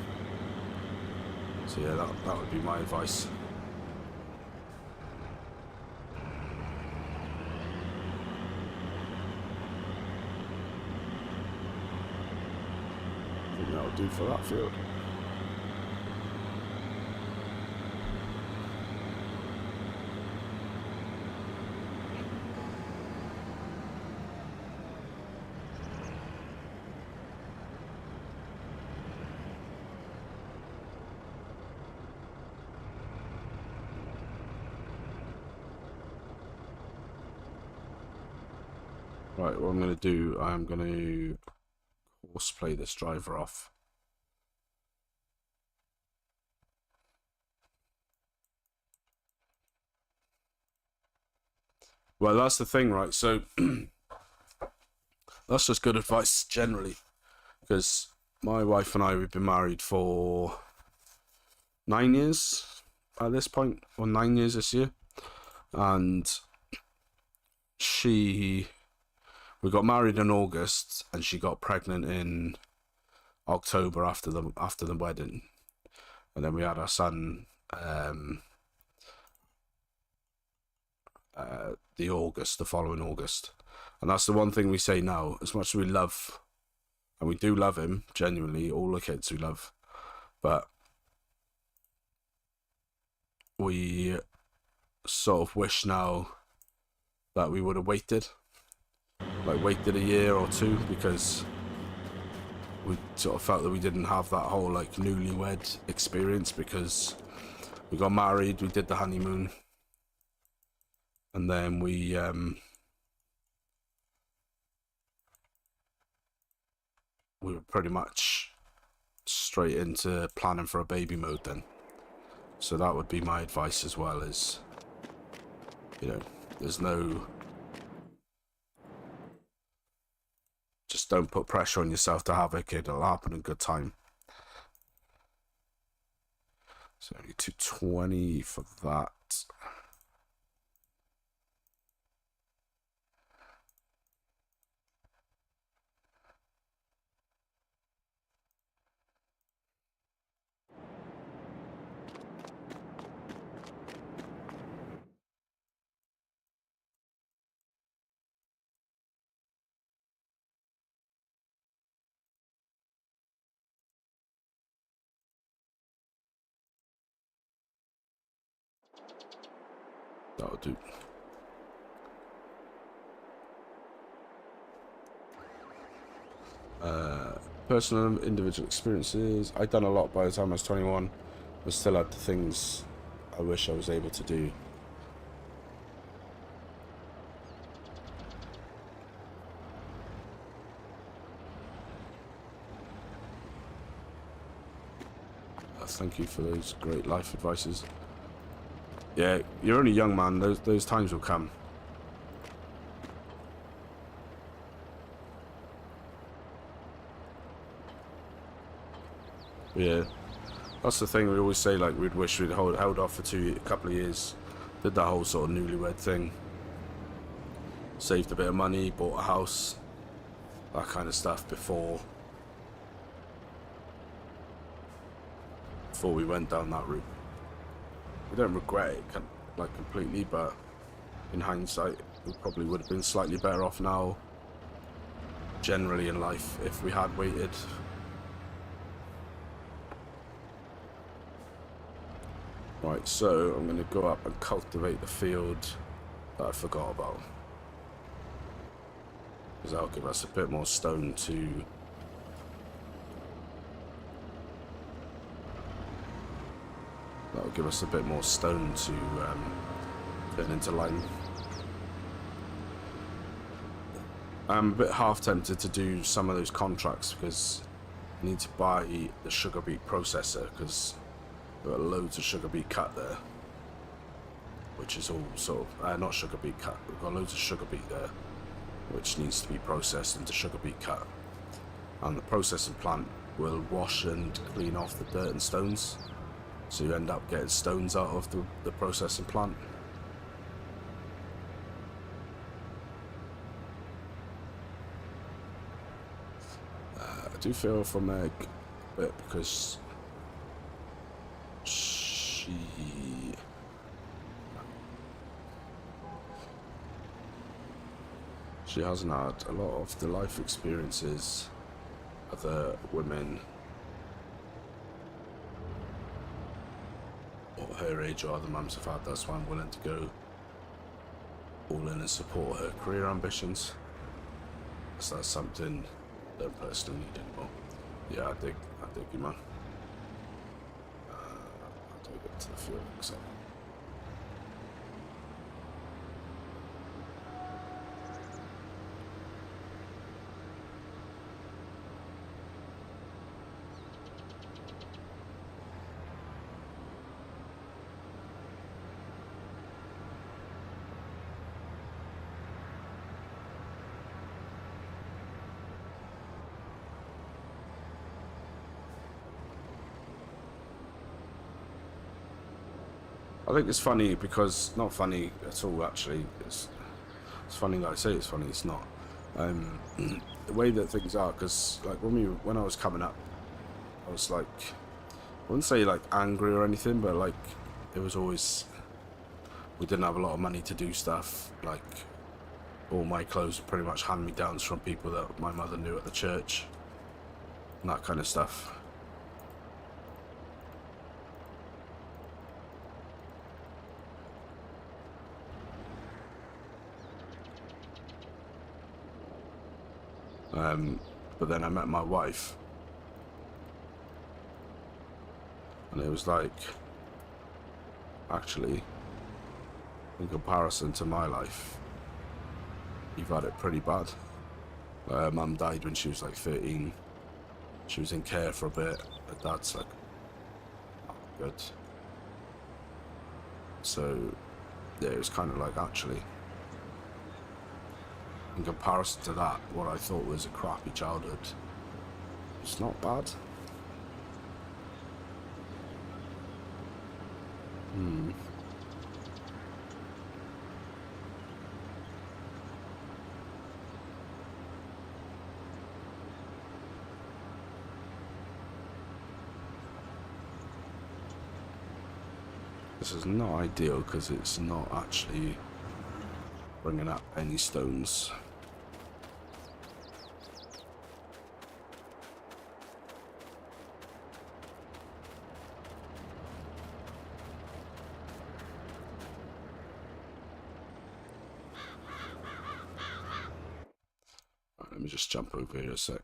So yeah, that would be my advice. I think that'll do for that field. Right, what I'm going to do, I'm going to horseplay this driver off. Well, that's the thing, right? So, that's just good advice generally. Because my wife and I, we've been married for 9 years at this point, or 9 years this year. And we got married in August, and she got pregnant in October after the wedding, and then we had our son the following August. And that's the one thing we say now, as much as we love, and we do love him, genuinely, all the kids we love, but we sort of wish now that we would have waited a year or two, because we sort of felt that we didn't have that whole like newlywed experience, because we got married, we did the honeymoon, and then we were pretty much straight into planning for a baby mode then. So that would be my advice as well, is, you know, there's no, just don't put pressure on yourself to have a kid. It'll happen in good time. So 220 for that. That'll do. Personal individual experiences. I'd done a lot by the time I was 21, but still had the things I wish I was able to do. Thank you for those great life advices. Yeah, you're only young, man. Those times will come. Yeah, that's the thing. We always say, like, we'd wish we'd held off for a couple of years, did that whole sort of newlywed thing, saved a bit of money, bought a house, that kind of stuff before we went down that route. We don't regret it, like, completely, but in hindsight, we probably would have been slightly better off now, generally in life, if we had waited. Right, so I'm going to go up and cultivate the field that I forgot about, because that'll give us a bit more stone to turn into lime. I'm a bit half tempted to do some of those contracts, because I need to buy the sugar beet processor, because there are loads of sugar beet cut there, which is all sort of not sugar beet cut. We've got loads of sugar beet there, which needs to be processed into sugar beet cut, and the processing plant will wash and clean off the dirt and stones, so you end up getting stones out of the processing plant. I do feel for Meg a bit, because she hasn't had a lot of the life experiences other women or her age or other mums have had. That's why I'm willing to go all in and support her career ambitions, so that's something I don't personally need anymore. Yeah, I dig you, man. How do we get to the field? I think it's funny, because not funny at all, actually. It's funny that I say it's funny. It's not. The way that things are, because like when I was coming up, I was like, I wouldn't say like angry or anything, but like it was always we didn't have a lot of money to do stuff. Like, all my clothes were pretty much hand-me-downs from people that my mother knew at the church. And that kind of stuff. But then I met my wife. And it was like, actually, in comparison to my life, you've had it pretty bad. Her mum died when she was like 13. She was in care for a bit. Her dad's like, oh, good. So, yeah, it was kind of like, actually, in comparison to that, what I thought was a crappy childhood, it's not bad. This is not ideal because it's not actually bringing up any stones. Right, let me just jump over here a sec.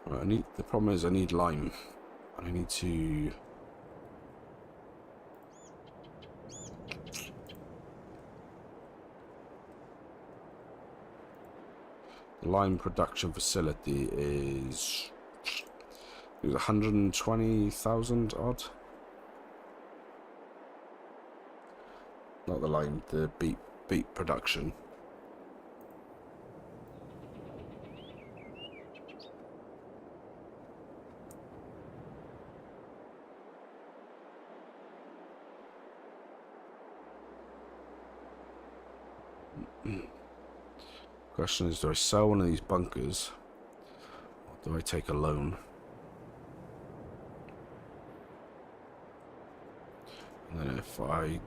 Right, the problem is I need lime. I need to... The lime production facility is... It was 120,000 odd. Not the lime, the beet production. Question is, do I sell one of these bunkers, or do I take a loan? And then if I...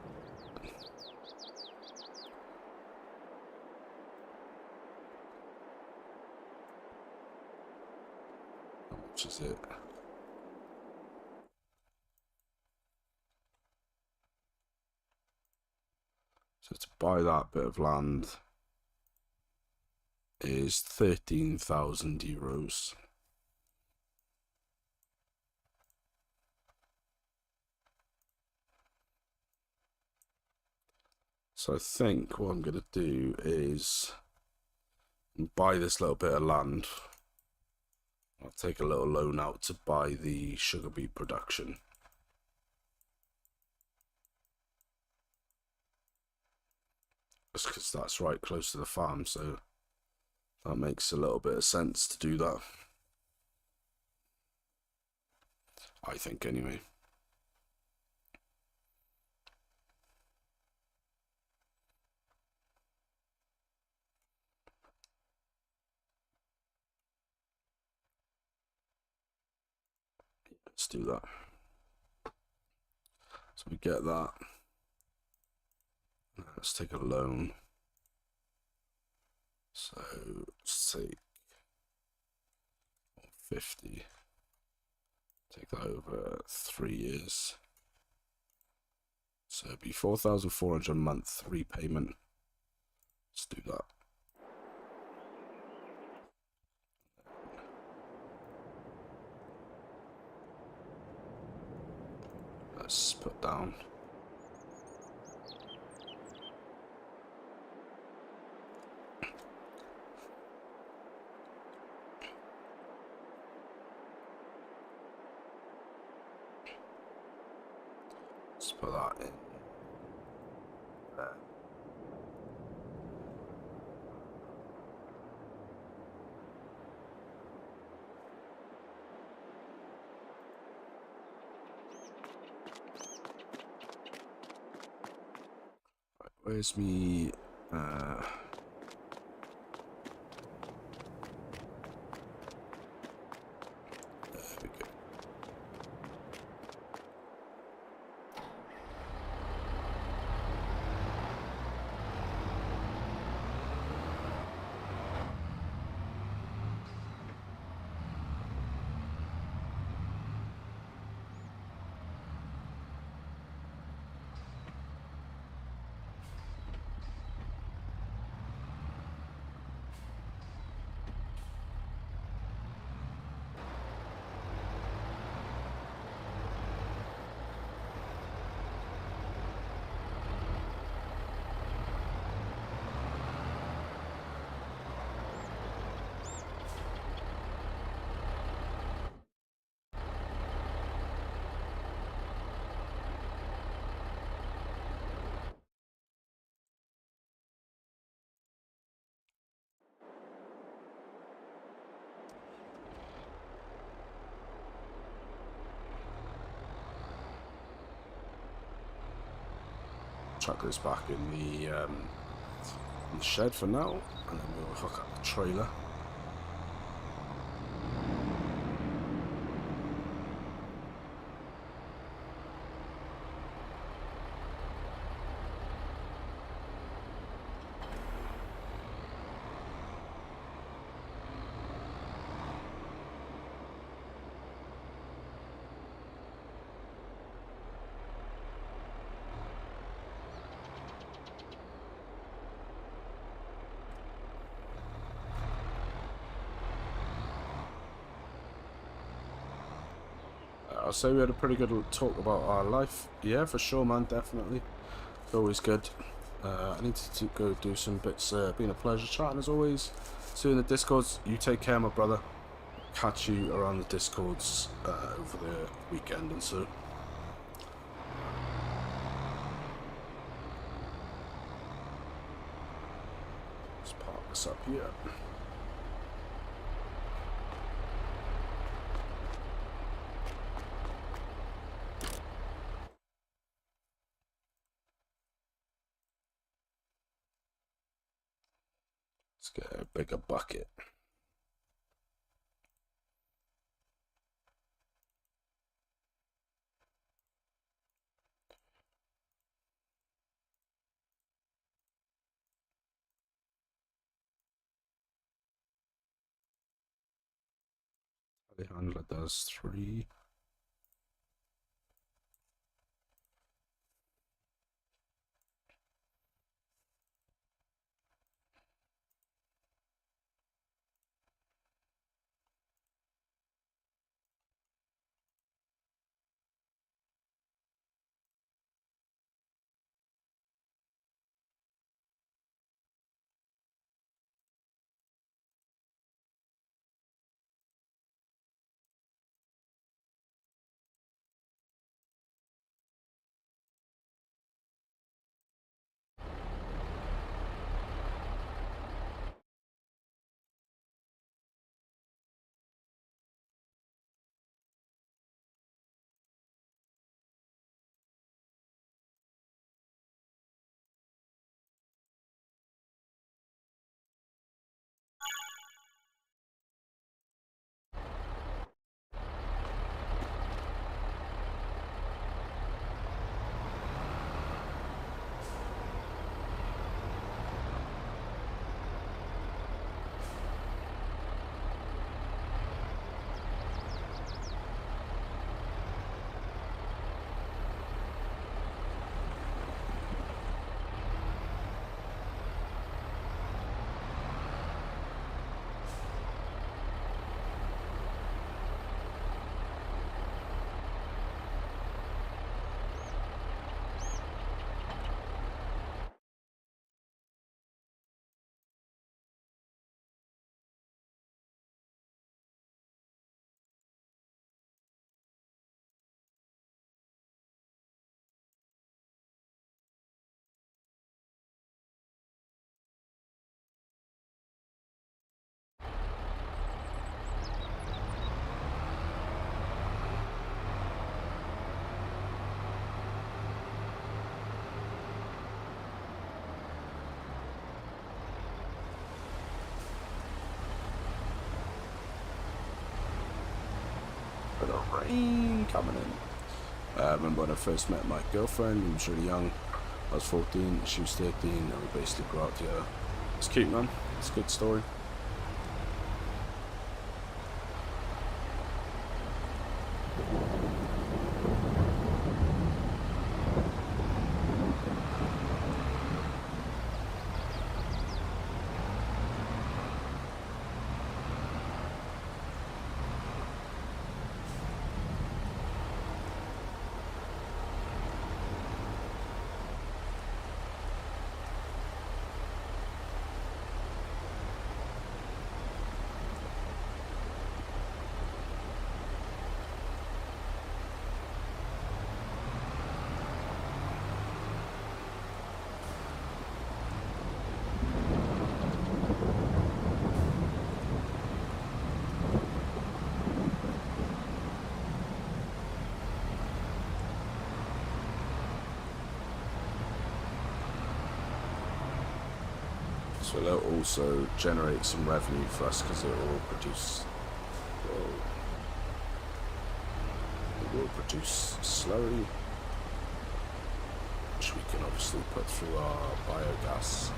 How much is it? So to buy that bit of land is 13,000 euros. So I think what I'm going to do is buy this little bit of land. I'll take a little loan out to buy the sugar beet production. Just because that's right close to the farm, so that makes a little bit of sense to do that. I think, anyway. Let's do that. So we get that. Let's take a loan. So let's take 50. Take that over 3 years. So it'd be 4,400 a month repayment. Let's do that. Let's put down. Let's put that in there. Right, where's me? There we go. chuck this back in the shed for now, and then we'll hook up the trailer. I'll say we had a pretty good talk about our life. Yeah, for sure, man, definitely. It's always good. I need to go do some bits. Been a pleasure chatting as always. See you in the Discords. You take care, my brother. Catch you around the Discords over the weekend and so. Let's park this up here. Let's get a bigger bucket. The handler does 3. Bit of rain coming in. I remember when I first met my girlfriend. I was really young. I was 14, she was 13, and we basically grew up together. It's cute, man. It's a good story. So it'll also generate some revenue for us because it will produce, well, it will produce slurry, which we can obviously put through our biogas.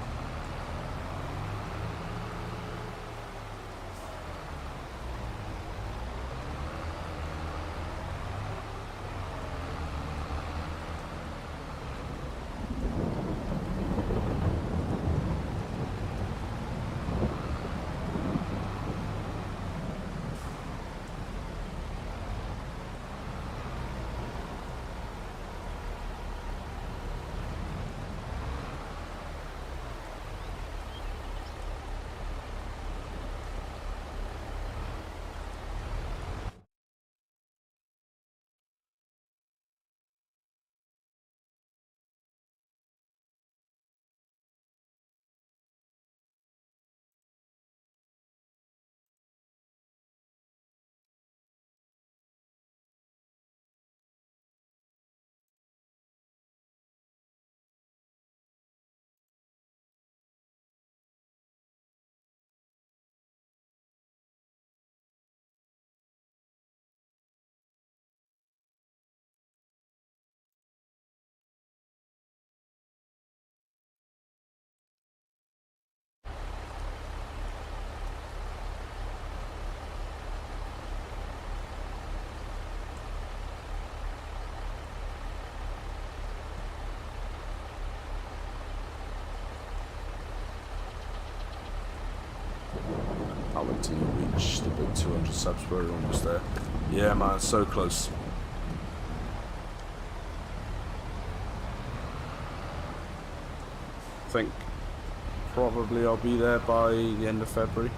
How until you reach the big 200 subs? We're almost there. Yeah, man, so close. I think probably I'll be there by the end of February.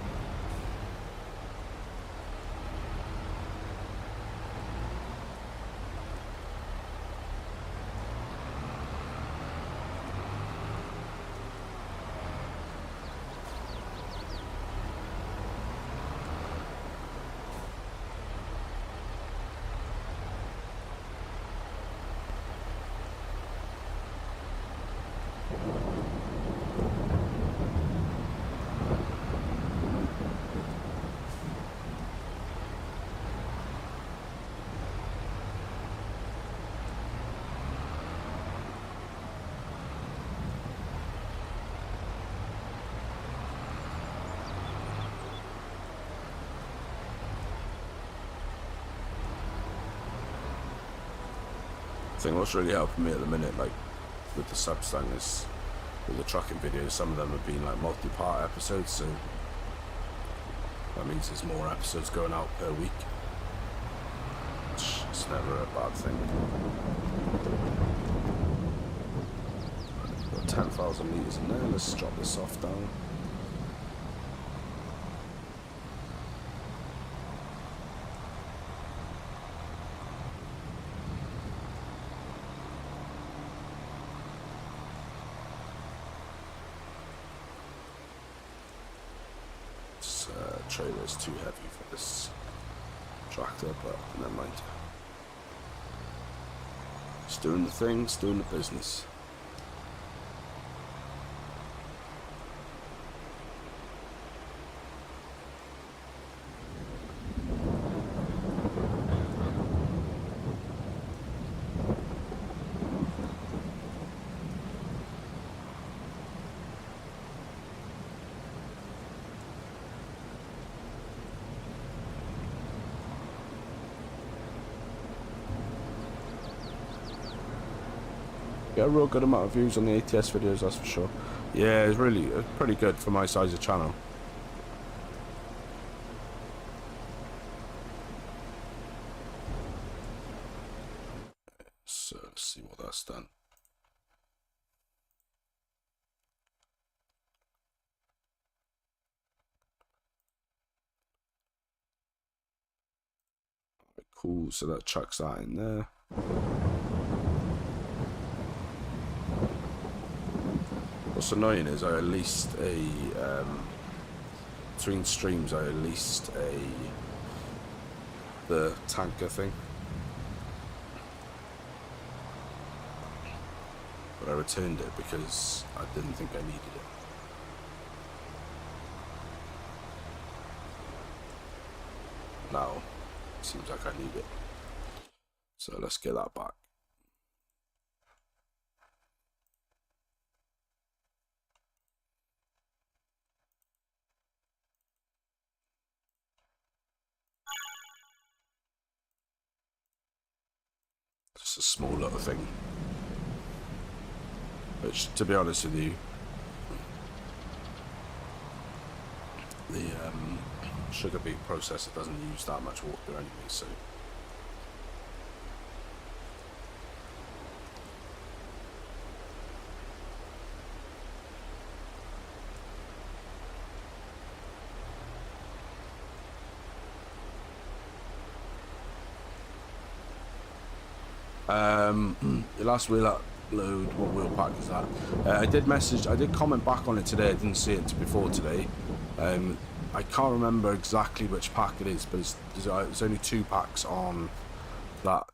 I think what's really helping me at the minute, like with the subs thing, is with the trucking videos, some of them have been like multi-part episodes, so that means there's more episodes going out per week, which is never a bad thing. Got 10,000 litres in there. Let's drop this off down. Trailer is too heavy for this tractor, but never mind. It's doing the thing, it's doing the business. Get a real good amount of views on the ATS videos, that's for sure. Yeah, it's really pretty good for my size of channel. So let's see what that's done. Cool, so that chucks that in there. What's annoying is I released a, between streams I released the tanker thing. But I returned it because I didn't think I needed it. Now seems like I need it, so let's get that back. Just a small little thing, which, to be honest with you, the sugar beet processor doesn't use that much water anyway, so the last wheel upload, what wheel pack is that? I did comment back on it today. I didn't see it before today. I can't remember exactly which pack it is, but there's only 2 packs on that.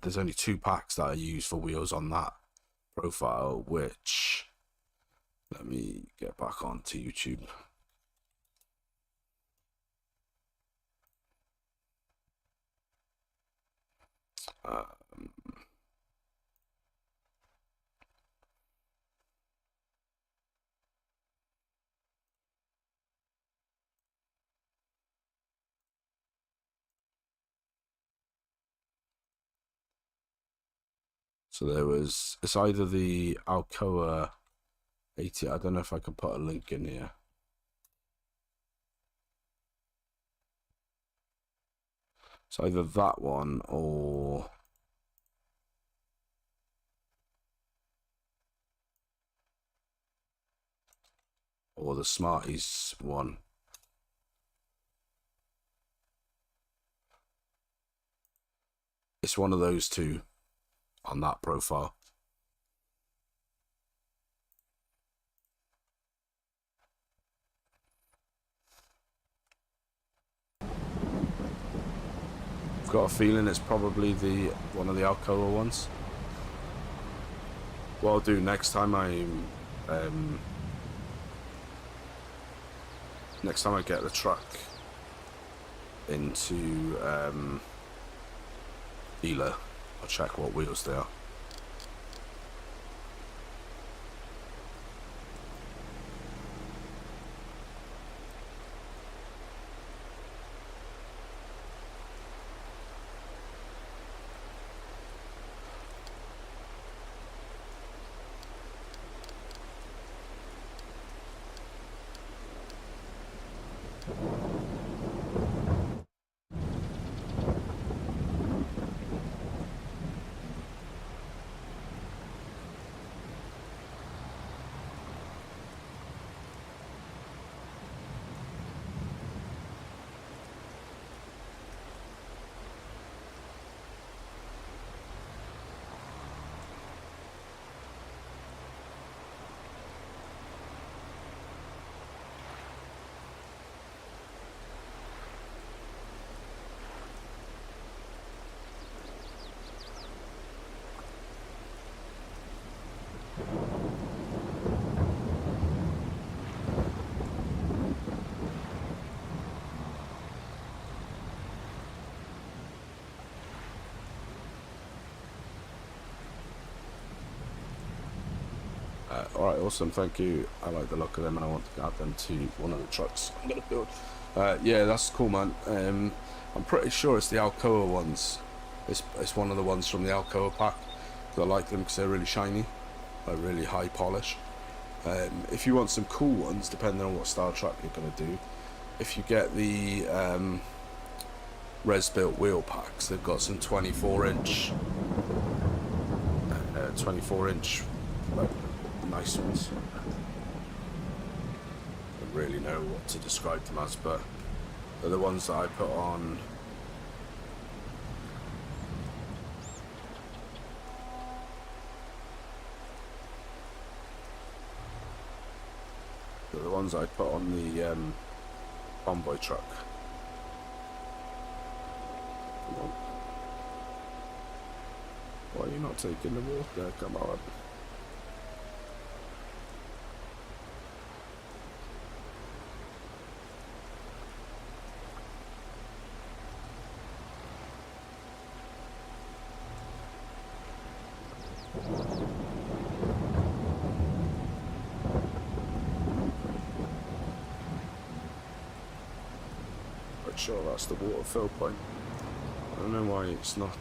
There's only 2 packs that I use for wheels on that profile, which, let me get back onto YouTube. So it's either the Alcoa 80, I don't know if I can put a link in here. It's either that one or the Smarties one. It's one of those 2 on that profile. I've got a feeling it's probably one of the Alcoa ones. What I'll do next time I get the truck into dealer, I'll check what wheels they are. Alright, awesome, thank you. I like the look of them and I want to add them to one of the trucks I'm going to build. Yeah, that's cool, man. I'm pretty sure it's the Alcoa ones. It's one of the ones from the Alcoa pack. I like them because they're really shiny, like really high polish. If you want some cool ones, depending on what style truck you're going to do, if you get the res built wheel packs, they've got some 24-inch like, nice ones. I don't really know what to describe them as, but they're the ones that I put on. They're the ones I put on the convoy truck. Come on. Why are you not taking the water? Come on. Quite sure that's the water fill point. I don't know why it's not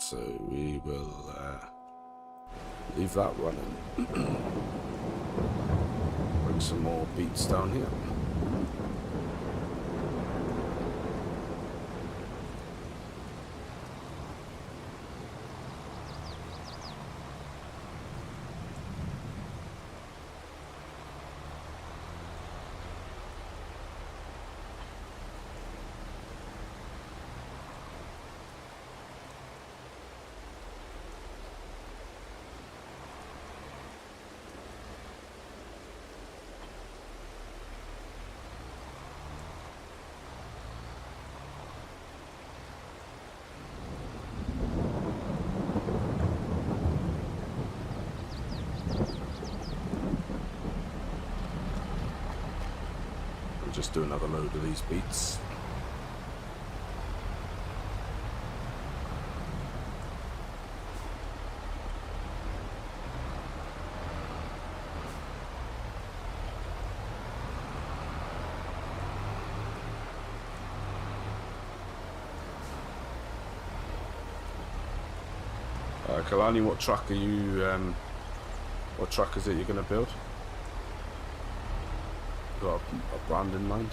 so we will leave that running. Bring some more beets down here. We'll just do another load of these beets. Kalani, what truck are you? What truck is it you're going to build? Got a brand in mind?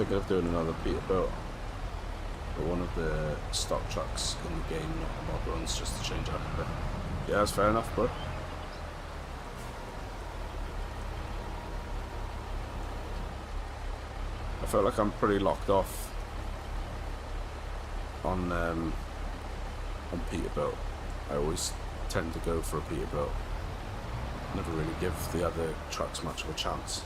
thinking of doing another Peterbilt, but one of the stock trucks in the game, not the mod ones, just to change up a bit. Yeah, that's fair enough, bro. I feel like I'm pretty locked off on Peterbilt. I always tend to go for a Peterbilt. Never really give the other trucks much of a chance.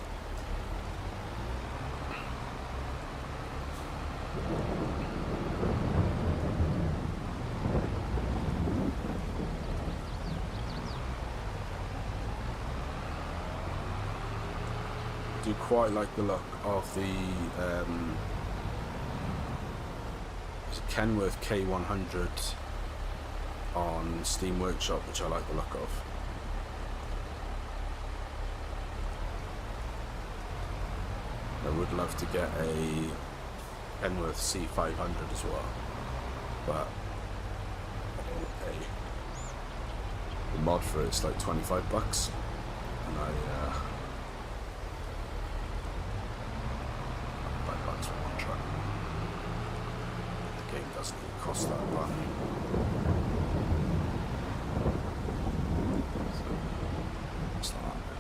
I do quite like the look of the Kenworth K100 on Steam Workshop, which I like the look of. I would love to get a Kenworth C500 as well, but I don't want to pay. The mod for it's like 25 bucks, and I $5 for one truck. The game doesn't even cost that much. So it's not that bad.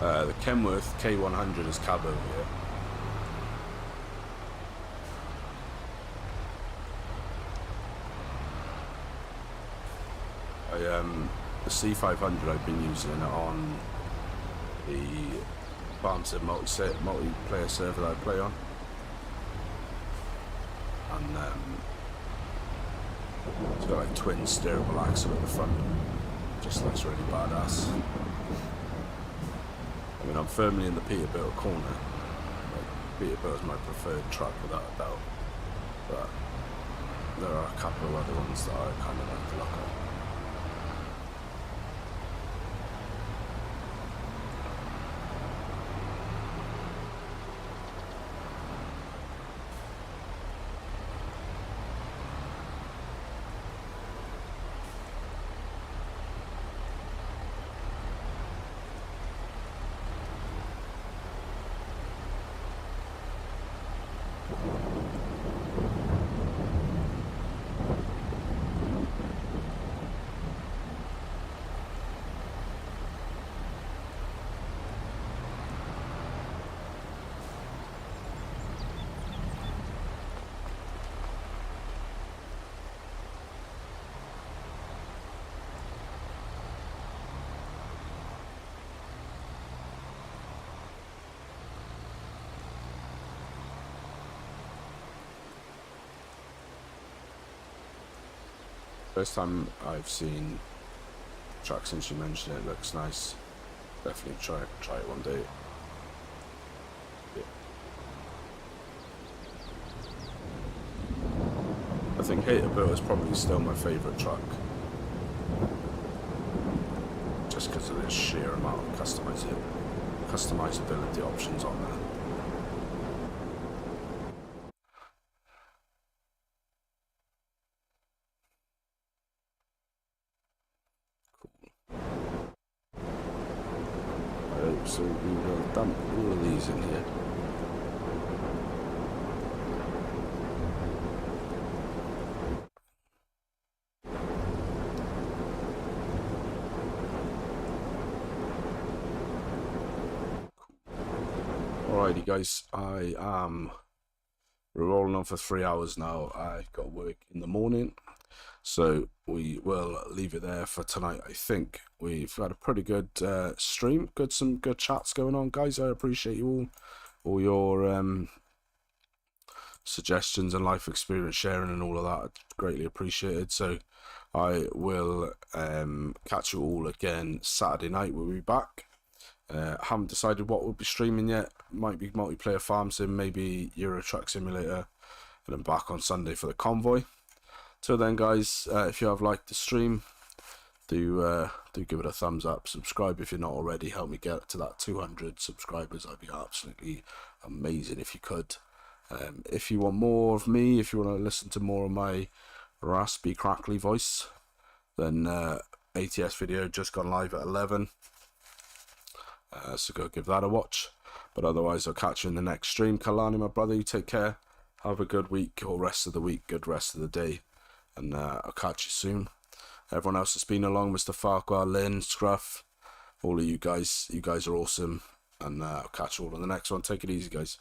The Kenworth K100 is cab over here. The C500 I've been using it on the Farmstead multiplayer server that I play on, and it's got like twin steerable axle at the front. Just looks really badass. I mean, I'm firmly in the Peterbilt corner. Like, Peterbilt is my preferred truck without a doubt, but there are a couple of other ones that I kind of like to look at. First time I've seen truck since you mentioned it. Looks nice. Definitely try it one day. Yeah. I think Peterbilt is probably still my favourite truck, just because of the sheer amount of customizability options on there. So we will dump all of these in here. Alrighty guys, we're rolling on for 3 hours now. I've got work in the morning, So we will leave it there for tonight. I think we've had a pretty good stream. Some good chats going on, guys. I appreciate you all your suggestions and life experience sharing and all of that. Greatly appreciated. So I will catch you all again Saturday night. We'll be back. Haven't decided what we'll be streaming yet. Might be multiplayer farm sim, maybe Euro Truck Simulator, and then back on Sunday for the convoy. Till then, guys, if you have liked the stream, do give it a thumbs up. Subscribe if you're not already. Help me get to that 200 subscribers. I'd be absolutely amazing if you could. If you want more of me, if you want to listen to more of my raspy, crackly voice, then ATS video just gone live at 11. So go give that a watch. But otherwise, I'll catch you in the next stream. Kalani, my brother, you take care. Have a good week or rest of the week, good rest of the day. And I'll catch you soon. Everyone else that's been along, Mr. Farquhar, Lynn, Scruff, all of you guys are awesome. And I'll catch you all on the next one. Take it easy, guys.